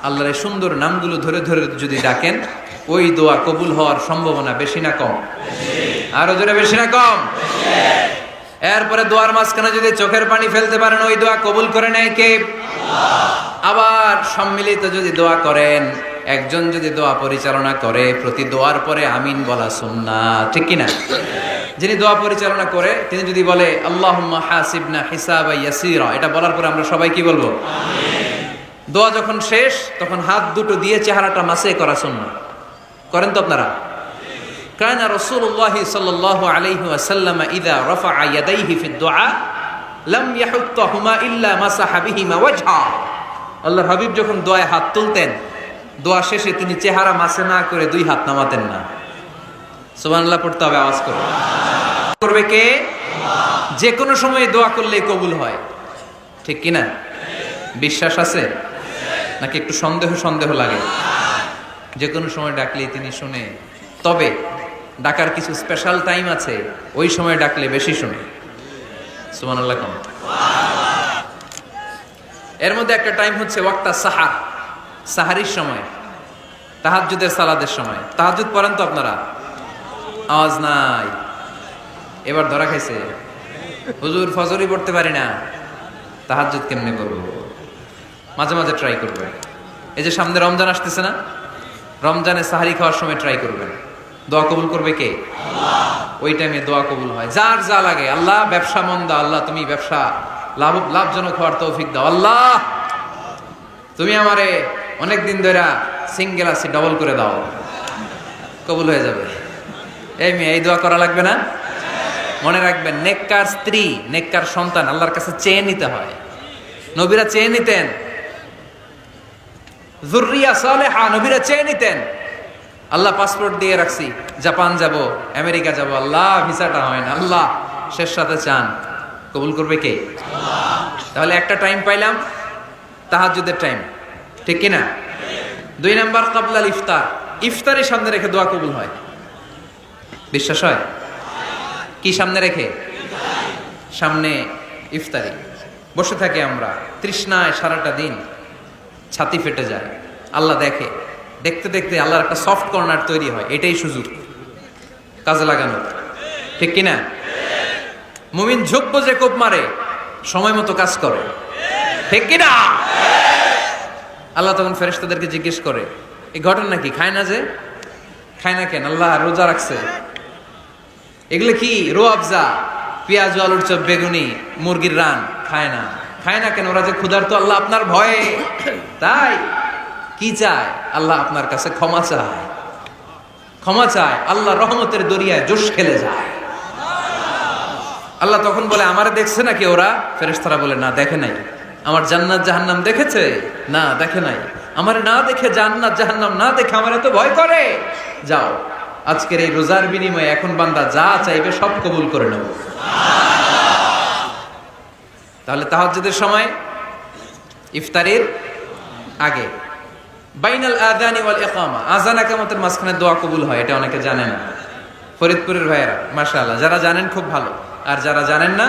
আল্লাহর এই সুন্দর নামগুলো ধরে ধরে যদি ডাকেন, ওই দোয়া কবুল হওয়ার সম্ভাবনা বেশি না কম? আরো জোরে, বেশি না কম? এরপরে দোয়ার মাঝখানে যদি চোখের পানি ফেলতে পারেন, ওই দোয়া কবুল করে নেয় কে? আবার সম্মিলিত যদি দোয়া করেন, একজন যদি দোয়া পরিচালনা করে, প্রতি দোয়ার পরে আমিন বলা সুন্নাত, ঠিক কিনা? যিনি দোয়া পরিচালনা করে তিনি যদি বলে আল্লাহুম্মা হাসিবনা হিসাবান ইয়াসীরা, এটা বলার পরে আমরা সবাই কি বলবো? আমিন। দোয়া যখন শেষ তখন হাত দুটো দিয়ে চেহারাটা মাসে করা সুন্নাত। করেন তো আপনারা? কানা রাসূলুল্লাহ সাল্লাল্লাহু আলাইহি ওয়াসাল্লাম ইযা রাফা'a ইয়াদাইহি ফিদ দুআ লাম ইয়াহুত্তাহুমা ইল্লা মাসাহা বিহিমা ওয়াজহা। আল্লাহর হাবিব যখন দোয়ায় হাত তুলতেন, দোয়া শেষে তিনি চেহারা মাসে না করে দুই হাত নামাতেন না। সুবহানাল্লাহ পড়তে হবে আওয়াজ করে। করবে কে? যে কোনো সময় দোয়া করলে কবুল হয়, ঠিক কিনা? বিশ্বাস আছে নাকি একটু সন্দেহ সন্দেহ লাগে? যে কোনো সময় ডাকলেই তিনি শুনে, তবে ডাকার কিছু স্পেশাল টাইম আছে, ওই সময় ডাকলে বেশি শুনে। সুবহানাল্লাহ কম। এর মধ্যে একটা টাইম হচ্ছে ওয়াক্তা সাহার, সাহারির সময়, তাহাজ্জুদের সালাদের সময়। তাহাজ্জুদ পড়েন তো আপনারা? আওয়াজ নাই, এবার ধরা খাইছে। হুজুর ফজরই পড়তে পারি না, তাহাজ্জুদ কেমনে করবো? মাঝে মাঝে ট্রাই করবেন। এই যে সামনে রমজান আসতেছে না, রমজানে সাহারি খাওয়ার সময় ট্রাই করবেন। দোয়া কবুল করবে কে? আল্লাহ। ওই টাইমে দোয়া কবুল হয়। যার যা লাগে, আল্লাহ ব্যবসা মন্দা, আল্লাহ তুমি ব্যবসা লাভজনক হওয়ার তৌফিক দাও, আল্লাহ তুমি আমারে অনেকদিন ধরে সিঙ্গেল আছি, ডবল করে দাও, কবুল হয়ে যাবে। এই মেয়ে, এই দোয়া করা লাগবে না? মনে রাখবেন, নেককার স্ত্রী, নেককার সন্তান আল্লাহর কাছে চেয়ে নিতে হয়। নবীরা চেয়ে নিতেন, যুররিয়া সালেহা নবীরা চেয়ে নিতেন। আল্লাহ পাসপোর্ট দিয়ে রাখছি, জাপান যাব, আমেরিকা যাব, আল্লাহ ভিসাটা হয় না, আল্লাহ শেষ সাথে চান, কবুল করবে কে? আল্লাহ। তাহলে একটা টাইম পাইলাম, তাহাজ্জুদের টাইম, ঠিক কিনা? 2 নাম্বার ক্বাবলাল ইফতার, ইফতারি সামনে রেখে দোয়া কবুল হয়। বিশ্বাস হয়? কি সামনে রেখে? সামনে ইফতারি। বসে থাকি আমরা তৃষ্ণায় সারাটা দিন, ছাতি ফেটে যায়, আল্লাহ দেখে। দেখতে দেখতে আল্লাহর একটা সফট কর্নার তৈরি হয়। এটাই সুযোগ কাজে লাগানো, ঠিক কিনা? মুমিন ঝোঁক যে কোপ মারে, সময় মতো কাজ করে, ঠিক কিনা? আল্লাহ তখন ফেরেশতাদেরকে জিজ্ঞেস করে, এই ঘটনা কি? খায় না যে? খায় না কেন? আল্লাহ রোজা রাখছে। এগুলো কি? রোয়াবজা, পেঁয়াজ, আলুর চপ, বেগুনি, মুরগির রান খায় না। খায় না কেন? ওরা যে ক্ষুধার্ত, আল্লাহ আপনার ভয়ে। তাই কি চায়? আল্লাহ আপনার কাছে ক্ষমা চায়, ক্ষমা চায়। আল্লাহ রহমতের দরিয়ায় জোশ খেলে যায়। আল্লাহ তখন বলে, আমারে দেখছে নাকি ওরা? ফেরেশতারা বলে, না দেখে নাই। আমার জান্নাত জাহান্নাম দেখেছে? না দেখে নাই। আমারে না দেখে, জান্নাত জাহান্নাম না দেখে আমার এত ভয় করে। যাও, আজকের এই রোজার বিনিময়ে এখন বান্দা যা চাইবে সব কবুল করে নেব। তাহলে তাহাজ্জুদের সময়, ইফতারির আগে, বাইনাল আযানি ওয়াল ইকামা, আযান ইকামতের মাঝখানে দোয়া কবুল হয়। এটা অনেকে জানে না। ফরিদপুরের ভাইয়েরা মাশাআল্লাহ, যারা জানেন খুব ভালো, আর যারা জানেন না,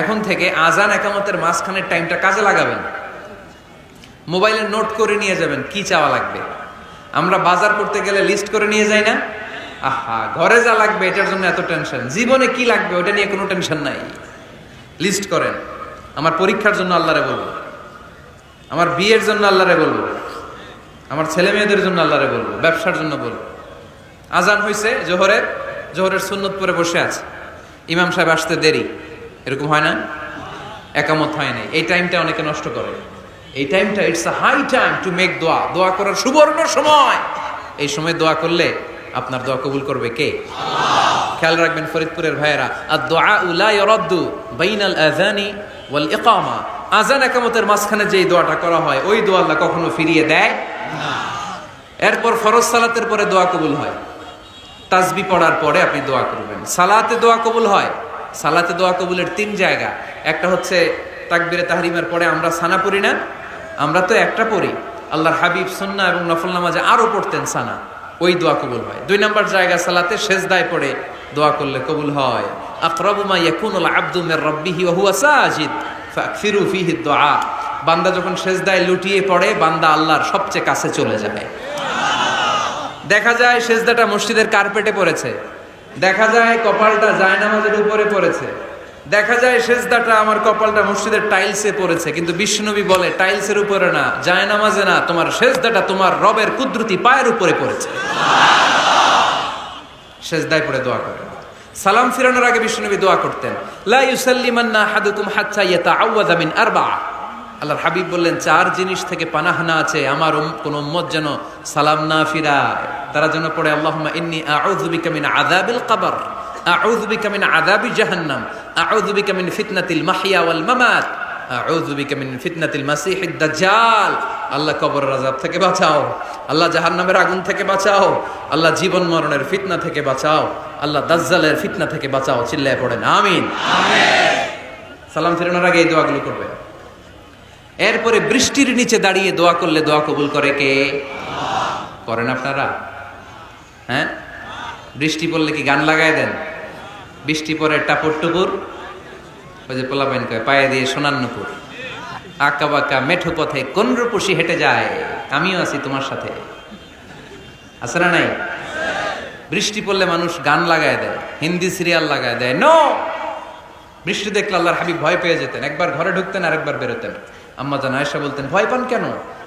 এখন থেকে আযান ইকামতের মাঝখানের টাইমটা কাজে লাগাবেন। মোবাইলে নোট করে নিয়ে যাবেন কি চাওয়া লাগবে। আমরা বাজার করতে গেলে লিস্ট করে নিয়ে যাই না? আহা, ঘরে যা লাগবে এটার জন্য এত টেনশন, জীবনে কি লাগবে ওটা নিয়ে কোনো টেনশন নাই। লিস্ট করেন। আমার পরীক্ষার জন্য আল্লাহরে বলবো, আমার বিয়ের জন্য আল্লাহরে বলবো, আমার ছেলে মেয়েদের জন্য আল্লাহরে বলবো, ব্যবসার জন্য বলবো। আজান হয়েছে জোহরের সুন্নত পরে বসে আছে, ইমাম সাহেব আসতে দেরি, এরকম হয় না? একামত হয় নাই, এই টাইমটা অনেকে নষ্ট করে। এই টাইমটা it's a high time to make দোয়া, দোয়া করার সুবর্ণ সময়। এই সময় দোয়া করলে আপনার দোয়া কবুল করবে কে? খেয়াল রাখবেন ফরিদপুরের ভাইয়েরা, আর দোয়া লা ইউরাদ্দু বাইনাল আযানি ওয়াল ইকামা, আযান একামতের মাঝখানে যেই দোয়াটা করা হয় ওই দোয়া আল্লাহ কখনো ফিরিয়ে দেয় না। এরপর ফরজ সালাতের পরে দোয়া কবুল হয়, তাসবিহ পড়ার পরে আপনি দোয়া করবেন। সালাতে দোয়া কবুল হয়, সালাতে দোয়া কবুলের 3 জায়গা। একটা হচ্ছে তাকবীরে তাহরিমের পরে আমরা সানা পড়ি না, আমরা তো একটা পড়ি, আল্লাহর হাবিব সুন্নাহ এবং নফল নামাজে আরো পড়তেন সানা, ওই দোয়া কবুল হয়। 2 নম্বর জায়গা সালাতে সেজদায় পড়ে দোয়া করলে কবুল হয়। আকরাবু মা ইয়াকুনুল আবদু মির রাব্বিহি ওয়া হুয়া সাজিদ ফাকফিরু ফিহি দুআ, বান্দা যখন সেজদায় লুটিয়ে পড়ে বান্দা আল্লাহর সবচেয়ে কাছে চলে যায়। দেখা যায় সেজদাটা মসজিদের কার্পেটে পড়েছে, দেখা যায় কপালটা জায়নামাজের উপরে পড়েছে, দেখা যায় সেজদাটা আমার কপালটা মসজিদের টাইলসে পড়েছে, কিন্তু বিশ্বনবী বলে টাইলসের উপরে না, জায়নামাজে না, তোমার সেজদাটা তোমার রবের কুদরতি পায়ের উপরে পড়েছে। সেজদায় পড়ে দোয়া করে। সালাম ফিরানোর আগে বিশ্বনবী দোয়া করতেন, লা ইউসাল্লিমান্না আহাদুকুম হাত্তা ইয়াতাআওয়াযা মিন আরবা'a। আল্লাহর হাবিব বললেন 4 জিনিস থেকে পানাহানা আছে, আমার কোন উম্মত যেন সালাম না ফিরায়। তারা যেন পড়ে আল্লাহুম্মা ইন্নী আউযু বিকা মিন আযাবিল কবর, আউযু বিকা মিন আযাবি জাহান্নাম, আউযু বিকা মিন ফিতনাতিল মাহইয়া ওয়াল মামাত, আউযু বিকা মিন ফিতনাতিল মাসিহিদ দাজ্জাল। আল্লাহ কবরের আযাব থেকে বাঁচাও, আল্লাহ জাহান্নামের আগুন থেকে বাঁচাও, আল্লাহ জীবন মরণের ফিতনা থেকে বাঁচাও, আল্লাহ দাজ্জালের ফিতনা থেকে বাঁচাও। চিল্লায়ে পড়েন আমিন। আমিন। সালাম ফিরানোর আগে এই দোয়াগুলো করবেন। এরপরে বৃষ্টির নিচে দাঁড়িয়ে দোয়া করলে দোয়া কবুল করে কে? করেন আপনারা? হ্যাঁ, বৃষ্টি পড়লে কি গান লাগায় দেন? বৃষ্টি পরে টাপুর টুপুর, ওই যে পোলাপাইন কয় পায়ে দিয়ে সোনার নুপুর, আঁকা বাঁকা মেঠো পথে কোন রূপসী হেঁটে যায়, আমিও আছি তোমার সাথে, আছে না নাই? বৃষ্টি পড়লে মানুষ গান লাগায় দেয়, হিন্দি সিরিয়াল লাগায় দেয়। নো, বৃষ্টি দেখলে আল্লাহর হাবিব ভয় পেয়ে যেতেন, একবার ঘরে ঢুকতেন আরেকবার বেরোতেন। আম্মা জান আয়েশা বলতেন, ভয় পান কেন?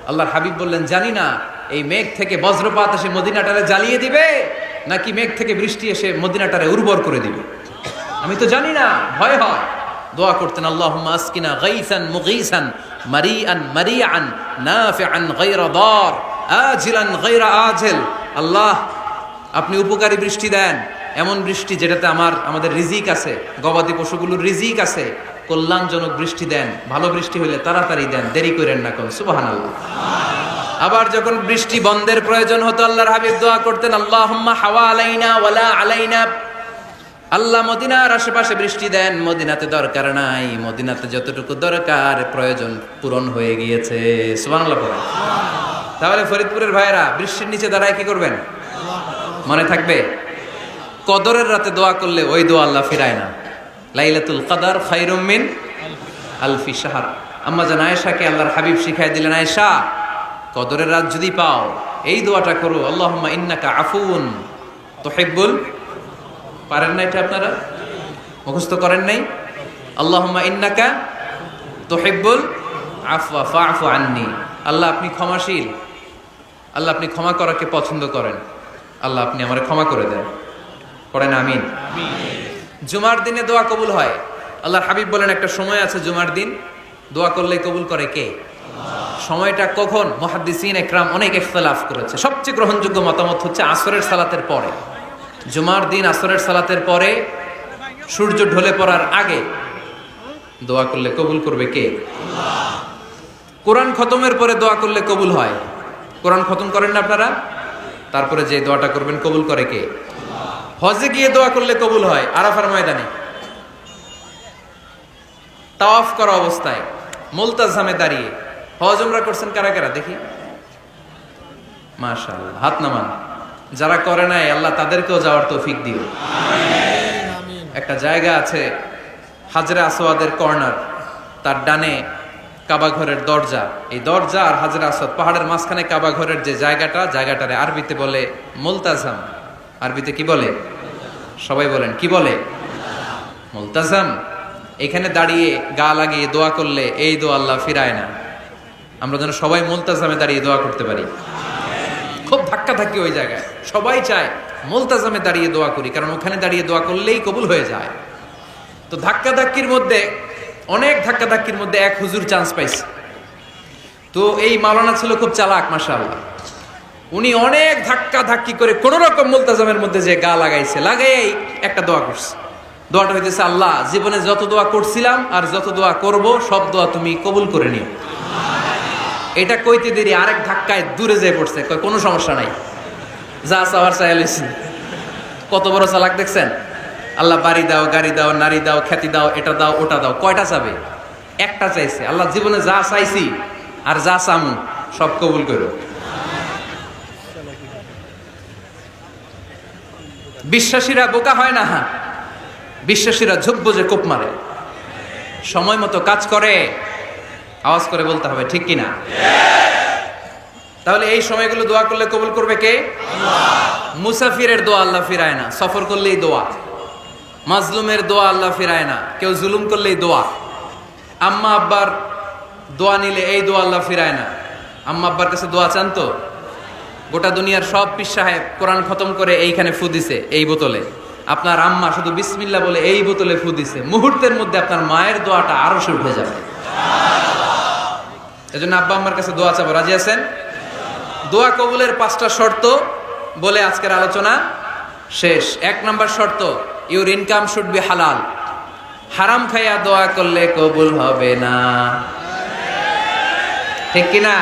আল্লাহর হাবিব বললেন, জানি না এই মেঘ থেকে বজ্রপাত এসে মদিনাটারে জ্বালিয়ে দিবে নাকি মেঘ থেকে বৃষ্টি এসে মদিনাটারে উর্বর করে দিবে, আমি তো জানি না, ভয় হয়। দোয়া করতেন, আল্লাহুম্মা আসকিনা গাইসান মুগীসান মারিআন মারিআন নাফিআন গায়রা দার আজিলান গায়রা আজিল। আল্লাহ, আপনি উপকারী বৃষ্টি দেন, এমন বৃষ্টি যেটাতে আমাদের রিজিক আছে, গবাদি পশুগুলোর রিজিক আছে, কল্যাণজনক বৃষ্টি দেন, ভালো বৃষ্টি হইলে তাড়াতাড়ি দেন, দেরি করেন না কোন। সুবহানাল্লাহ। আবার যখন বৃষ্টি বন্ধের প্রয়োজন হতো আল্লাহর হাবিব দোয়া করতেন, আল্লাহুম্মা হাওয়া আলাইনা ওয়ালা আলাইনা। আল্লাহ মদিনার আশেপাশে বৃষ্টি দেন, মদিনাতে দরকার নাই, মদিনাতে যতটুকু দরকার প্রয়োজন পূরণ হয়ে গিয়েছে। সুবহানাল্লাহ পড়েন। তাহলে ফরিদপুরের ভাইয়েরা বৃষ্টির নিচে দাঁড়ায় কি করবেন? মনে থাকবে, কদরের রাতে দোয়া করলে ওই দোয়া আল্লাহ ফিরায় না। লাইলাতুল কদর খায়রুম মিন আলফি শাহর। আম্মা জান আয়েশাকে আল্লাহর হাবিব শিখাই দিলেন, আয়েশা, কদরের রাত যদি পাও এই দোয়াটা করো, আল্লাহুম্মা ইন্নাকা আফুউন তুহিব্বুল, পারেন না এটা আপনারা? মুখস্থ করেন নাই? আল্লাহুম্মা ইন্নাকা তুহিব্বুল আফওয়া ফা'ফু আন্নি। আল্লাহ আপনি ক্ষমাশীল, আল্লাহ আপনি ক্ষমা করাকে পছন্দ করেন, আল্লাহ আপনি আমারে ক্ষমা করে দেন। পড়েন আমিন। জুমার দিনে দোয়া কবুল হয়। আল্লাহর হাবিব বলেন একটা সময় আছে জুমার দিন দোয়া করলে কবুল করে কে? সময়টা কখন? মুহাদ্দিসিন ইকরাম অনেক ইখতিলাফ করেছে। সবচেয়ে গ্রহণযোগ্য মতামত হচ্ছে আসরের সালাতের পরে। জুমার দিন আসরের সালাতের পরে সূর্য ঢলে পড়ার আগে দোয়া করলে কবুল করবে কে? কোরআন খতমের পরে দোয়া করলে কবুল হয়। কোরআন খতম করেন না আপনারা? তারপরে যে দোয়াটা করবেন কবুল করে কে? হজে গিয়ে দোয়া করলে কবুল হয়। আরাফার ময়দানে তাওয়াফ করা অবস্থায় মুলতাজামে দাঁড়িয়ে। হজ উমরা করছেন কারা কারা দেখি? মাশাআল্লাহ, হাত নামান। যারা করে নাই আল্লাহ তাদেরকেও যাওয়ার তৌফিক দিও। একটা জায়গা আছে হাজরে আসওয়াদের কর্নার, তার ডানে কাবা ঘরের দরজা। এই দরজা আর হাজরে আসওয়াদ পাহাড়ের মাঝখানে কাবা ঘরের যে জায়গাটারে আরবিতে বলে মুলতাজাম। আরবিতে কি বলে? সবাই বলেন, কি বলে? মুলতাজাম। এখানে দাঁড়িয়ে গা লাগিয়ে দোয়া করলে এই দোয়া আল্লাহ ফিরায় না। আমরা যেন সবাই মুলতাজামে দাঁড়িয়ে দোয়া করতে পারি। খুব ধাক্কা ধাক্কি ওই জায়গায়, সবাই চায় মুলতাজামে দাঁড়িয়ে দোয়া করি, কারণ ওখানে দাঁড়িয়ে দোয়া করলেই কবুল হয়ে যায়। তো ধাক্কা ধাক্কির মধ্যে অনেক ধাক্কাধাক্কির মধ্যে এক হুজুর চান্স পাইছে। তো এই মাওলানা ছিল খুব চালাক মাশাআল্লাহ। উনি অনেক ধাক্কা ধাক্কি করে কোন রকম মুলতাজামের মধ্যে যে গা লাগাইছে, লাগাই একটা দোয়া করছে। দোয়াটা হইতেছে, আল্লাহ জীবনে যত দোয়া করছিলাম আর যত দোয়া করব সব দোয়া তুমি কবুল করে নিও। এটা কইতে দেরি আরেক ধাক্কায় দূরে যেয়ে পড়ছে, কয় কোনো সমস্যা নাই, যা চাওয়ার চাই লইছি। কত বড় চালাক দেখছেন? আল্লাহ বাড়ি দাও, গাড়ি দাও, নারী দাও, খ্যাতি দাও, এটা দাও, ওটা দাও, কয়টা চাবে? একটা চাইছে। আল্লাহ জীবনে যা চাইছি আর যা চামু সব কবুল করো। বিশ্বাসীরা বোকা হয় না, বিশ্বাসীরা ঝুঁকবো যে কোপ মারে, সময় মতো কাজ করে। আওয়াজ করে বলতে হবে ঠিক কিনা? তাহলে এই সময়গুলো দোয়া করলে কবুল করবে কে? মুসাফিরের দোয়া আল্লাহ ফিরায় না, সফর করলেই দোয়া। মাজলুমের দোয়া আল্লাহ ফিরায় না, কেউ জুলুম করলেই দোয়া। আম্মা আব্বার দোয়া নিলে এই দোয়া আল্লাহ ফিরায় না। আম্মা আব্বার কাছে দোয়া চান তো? গোটা দুনিয়ার সব পীর সাহেব কোরআন খতম করে এইখানে ফু দিছে এই বোতলে, আপনার আম্মা শুধু বিসমিল্লাহ বলে এই বোতলে ফু দিছে, মুহূর্তের মধ্যে আপনার মায়ের দোয়াটা আরো সে উঠে যাবে। এজন্য আব্বা আম্মার কাছে দোয়া চাবো, রাজি আছেন? দোয়া কবুলের 5টা শর্ত বলে আজকের আলোচনা শেষ। 1 নম্বর শর্ত, ইউর ইনকাম শুড বি হালাল। হারাম খাইয়া দোয়া করলে কবুল হবে না, ঠিক কিনা?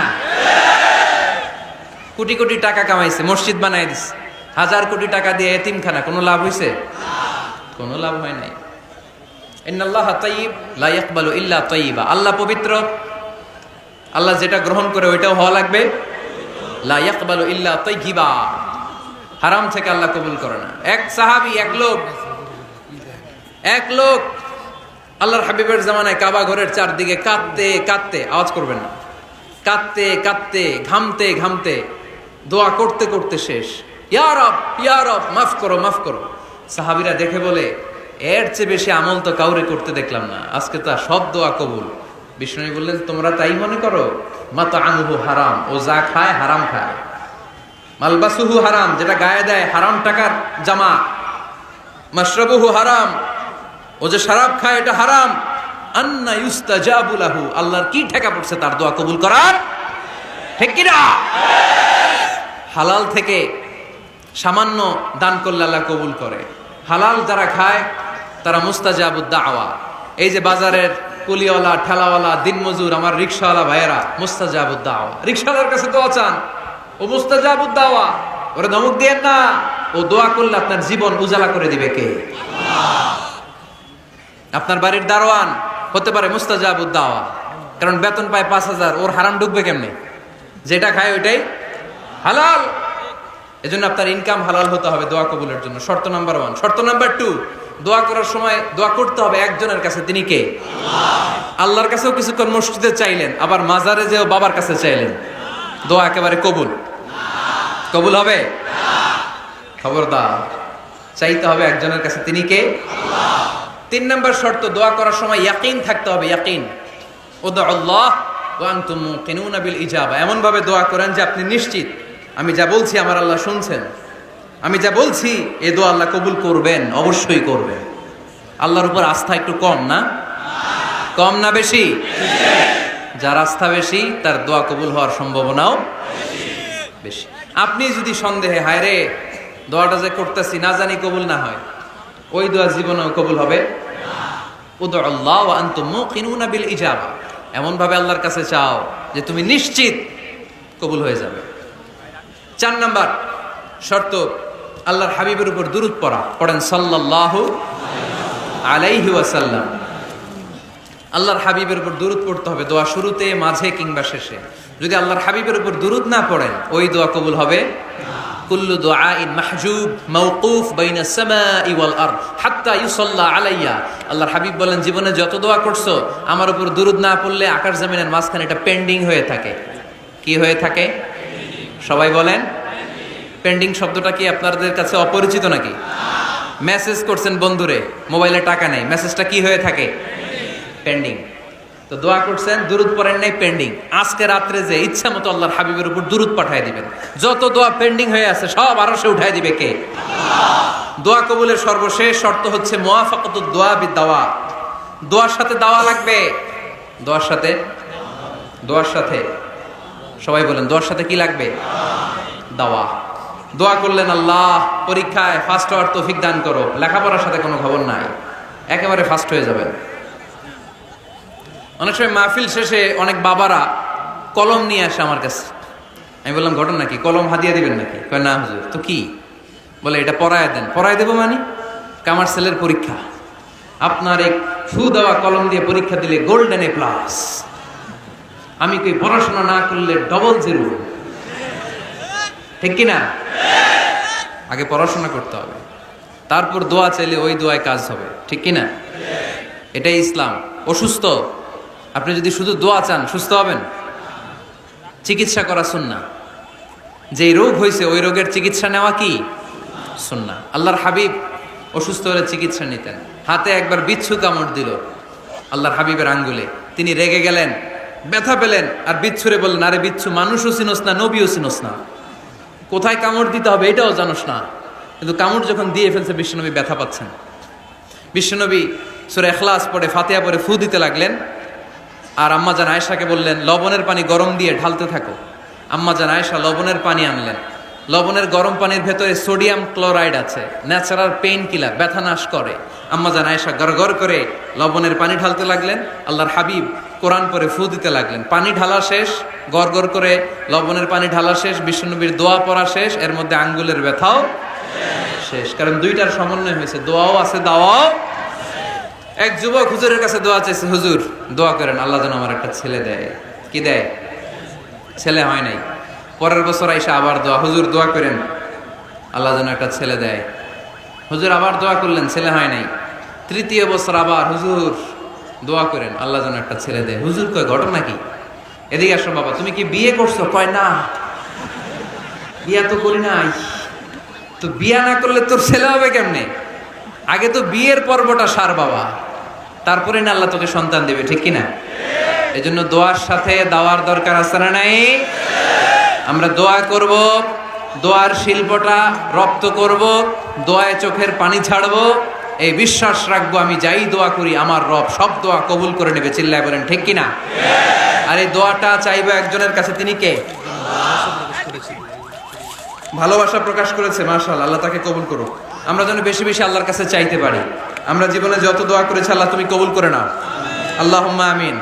কোটি কোটি টাকা কামাইছে, মসজিদ বানাই দিছে, 1000 কোটি টাকা দিয়ে এতিমখানা, কোনো লাভ হইছে? কোনো লাভ হয় নাই। ইন্নাল্লাহা তাইয়্যিব লা ইয়াকবালু ইল্লা তাইয়্যিবা। আল্লাহ পবিত্র, আল্লাহ যেটা গ্রহণ করে ওইটাও হওয়া লাগবে। লা ইয়াকবালু ইল্লা তাইয়্যিবা, হারাম থেকে আল্লাহ কবুল করে না। এক সাহাবী, এক লোক আল্লাহর হাবিবের জামানায় কাবা ঘরের চারদিকে কাঁদতে কাঁদতে, আওয়াজ করবেন না, কাঁদতে কাঁদতে, ঘামতে ঘামতে, দোয়া করতে করতে শেষ। ইয়া রব, ইয়া রব, মাফ করো, মাফ করো। সাহাবীরা দেখে বলে, এর চেয়ে বেশি আমল তো কাউরে করতে দেখলাম না, আজকে তো সব দোয়া কবুল। বিষ্ণু বললেন, তোমরা তাই মনে করো? মাতআমুহু হারাম, ও যা খায় হারাম খায়। মালবাসুহু হারাম, যেটা গায়ে দেয় হারাম টাকার জামা। মাশরাবুহু হারাম, ও যে শরাব খায় এটা হারাম। আন্না ইউস্তাজাবু লাহু, আল্লাহর কি ঠেকা পড়ছে তার দোয়া কবুল করার? ঠিক কি না? হালাল থেকে সামান্য দান করলে আল্লাহ কবুল করে। হালাল যারা খায় তারা মুস্তাজাবুদ দাওয়া। এই যে বাজারের কুলিওয়ালা, ঠেলাওয়ালা, দিনমজুর, আমার রিকশাওয়ালা ভাইয়েরা, মুস্তাজাবুদ দাওয়া। রিকশাওয়ালার কাছে দোয়া চান, ও মুস্তাজাবুদ দাওয়া। ওরে ধমক দিয়েন না, ও দোয়া করলে আপনার জীবন উজালা করে দিবে কে? আপনার বাড়ির দারোয়ান হতে পারে মুস্তাজাবুদ দাওয়া, কারণ বেতন পায় 5000, ওর হারাম ঢুকবে কেমনে? যেটা খায় ওইটাই হালাল। এজন্য আপনার ইনকাম হালাল হতে হবে দোয়া কবুলের জন্য। শর্ত নাম্বার 1। শর্ত নাম্বার 2, দোয়া করার সময় দোয়া করতে হবে একজনের কাছে, তিনি কে? আল্লাহর কাছেও কিছুক্ষণ মসজিদে চাইলেন, আবার মাজারে যেও বাবার কাছে চাইলেন, দোয়া একেবারে কবুল? কবুল হবে? খবরদার, চাইতে হবে একজনের কাছে, তিনি কে? 3 নম্বর শর্ত, দোয়া করার সময় ইয়াকিন থাকতে হবে। ইয়াকিন, উদউ আল্লাহ ওয়া আনতুম মুকিনুনা বিল ইজাবা। এমন ভাবে দোয়া করেন যে আপনি নিশ্চিত, আমি যা বলছি আমার আল্লাহ শুনছেন, আমি যা বলছি এই দোয়া আল্লাহ কবুল করবেন, অবশ্যই করবেন। আল্লাহর উপর আস্থা একটু কম না? কম না বেশি? যার আস্থা বেশি তার দোয়া কবুল হওয়ার সম্ভাবনাও বেশি। আপনি যদি সন্দেহে, হায় রে দোয়াটা যে করতেছি না জানি কবুল না হয়, ওই দোয়া জীবনেও কবুল হবে? উদউ আল্লাহ ওয়া আনতুম মুকিনুনা বিল ইজাবা। এমন ভাবে আল্লাহর কাছে চাও যে তুমি নিশ্চিত কবুল হয়ে যাবে। 4 নাম্বার শর্ত, আল্লাহর হাবিবের উপর দুরূদ পড়া। পড়েন সাল্লাল্লাহু আলাইহি ওয়াসাল্লাম। আল্লাহর হাবিবের উপর দুরূদ পড়তে হবে দোয়া শুরুতে, মাঝে কিংবা শেষে। যদি আল্লাহর হাবিবের উপর দুরূদ না পড়েন, ওই দোয়া কবুল হবে? কুল্লু দুআইন মাহজুব মাওকুফ বাইনা সামাই ওয়াল আরদ হাত্তা ইউসাল্লা আলাইয়া। আল্লাহর হাবিব বলেন, জীবনে যত দোয়া করছো আমার উপর দুরূদ না পড়লে আকাশ জমিনের মাঝখানে এটা পেন্ডিং হয়ে থাকে। কি হয়ে থাকে? সবাই বলেন। পেন্ডিং শব্দটা কি আপনাদের কাছে অপরিচিত নাকি? মেসেজ করছেন বন্ধুরে, মোবাইলে টাকা নেই, মেসেজটা কি হয়ে থাকে? পেন্ডিং। তো দোয়া করছেন, দুরূদ পড়েন নাই, পেন্ডিং। আজকে রাত্রে যে ইচ্ছা মতো আল্লাহর হাবিবের উপর দুরূদ পাঠিয়ে দিবেন, যত দোয়া পেন্ডিং হয়ে আছে সব আরশে উঠায় দিবে কে? দোয়া কবুলের সর্বশেষ শর্ত হচ্ছে মুওয়াফাকাতুদ দোয়া বিদ দাওয়া। দোয়ার সাথে দাওয়া লাগবে। দোয়ার সাথে সবাই বলেন, দোয়ার সাথে কি লাগবে? দাওয়া। দোয়া করলেন, আল্লাহ পরীক্ষায় ফার্স্ট হওয়ার তৌফিক দান করো। লেখাপড়ার সাথে কোনো খবর নাই, একেবারে ফার্স্ট হয়ে যাবেন। অনেক সময় মাহফিল শেষে অনেক বাবারা কলম নিয়ে আসে আমার কাছে। আমি বললাম, ঘটনা কি? কলম হাদিয়া দিবেন নাকি? কয় না হুজুর। তো কি? বলে এটা পড়ায় দেন। পড়ায় দেবো মানে? আমার ছেলের পরীক্ষা, আপনার এক ফু দেওয়া কলম দিয়ে পরীক্ষা দিলে গোল্ডেন এ প্লাস। আমি কই পড়াশোনা না করলে ডবল জিরো। ঠিক কিনা? আগে পড়াশোনা করতে হবে, তারপর দোয়া চাইলে ওই দোয়ায় কাজ হবে। ঠিক কিনা? এটাই ইসলাম। অসুস্থ আপনি যদি শুধু দোয়া চান, সুস্থ হবেন? চিকিৎসা করা সুন্নাহ। যেই রোগ হয়েছে ওই রোগের চিকিৎসা নেওয়া কি সুন্নাহ। আল্লাহর হাবিব অসুস্থ হলে চিকিৎসা নিতেন। হাতে একবার বিচ্ছু কামড় দিল আল্লাহর হাবিবের আঙ্গুলে, তিনি রেগে গেলেন, ব্যথা পেলেন, আর বিচ্ছুরে বললেন, আরে বিচ্ছু, মানুষও চিনোস না, নবীও চিনোস না, কোথায় কামড় দিতে হবে এটাও জানোস না। কিন্তু কামড় যখন দিয়ে ফেলছে, বিশ্বনবী ব্যথা পাচ্ছেন। বিশ্বনবী সূরা ইখলাস পড়ে, ফাতিহা পড়ে ফু দিতে লাগলেন। আর আম্মাজান আয়েশাকে বললেন, লবণের পানি গরম দিয়ে ঢালতে থাকো। আম্মাজান আয়েশা লবণের পানি আনলেন। লবণের গরম পানির ভেতরে সোডিয়াম ক্লোরাইড আছে, ন্যাচারাল পেইন কিলার, ব্যথা নাশ করে। আম্মাজান আয়েশা গড়গড় করে লবণের পানি ঢালতে লাগলেন। আল্লাহর হাবিব কোরআন পরে ফু দিতে লাগলেন। পানি ঢালা শেষ, গড়গড় করে লবণের পানি ঢালা শেষ, বিশ্বনবীর দোয়া পড়া শেষ, এর মধ্যে আঙ্গুলের ব্যথাও শেষ। কারণ দুইটার সমন্বয় হয়েছে, দোয়াও আছে, দাওয়াও। এক যুবক হুজুরের কাছে দোয়া চাইছে, হুজুর দোয়া করেন আল্লাহ যেন আমার একটা ছেলে দেয়। কি দেয়? ছেলে হয় নাই। পরের বছর আইসা আবার দোয়া, হুজুর দোয়া করেন আল্লাহ যেন একটা ছেলে দেয়। হুজুর আবার দোয়া করলেন, ছেলে হয় নাই। তৃতীয় বছর আবার, হুজুর দোয়া করেন আল্লাহ যেন একটা ছেলে দেয়। হুজুর কয়, ঘটনা কি? এদিকে আসো বাবা, তুমি কি বিয়ে করছো? কয় না, বিয়া তো করি নাই। তো বিয়া না করলে তোর ছেলে হবে কেমনে? আগে তো বিয়ের পর্বটা সার বাবা, তারপরে না আল্লাহ তোকে সন্তান দেবে। ঠিক কিনা? এই জন্য দোয়ার সাথে দাওয়ার দরকার আছে না নাই? আমরা দোয়া করব, দোয়ার শিল্পটা রপ্ত করব, দোয়ায় চোখের পানি ছাড়বো, এই বিশ্বাস রাখবো আমি যাই দোয়া করি আমার রব সব দোয়া কবুল করে নেবে। চিল্লায় বলেন ঠিক কিনা? আর এই দোয়াটা চাইবো একজনের কাছে, তিনি কে? ভালোবাসা প্রকাশ করেছে, মাশাআল্লাহ, আল্লাহ তাকে কবুল করুক। আমরা যেন বেশি বেশি আল্লাহর কাছে চাইতে পারি। আমরা জীবনে যত দোয়া করেছি আল্লাহ তুমি কবুল করে নাও, আল্লাহুম্মা আমিন।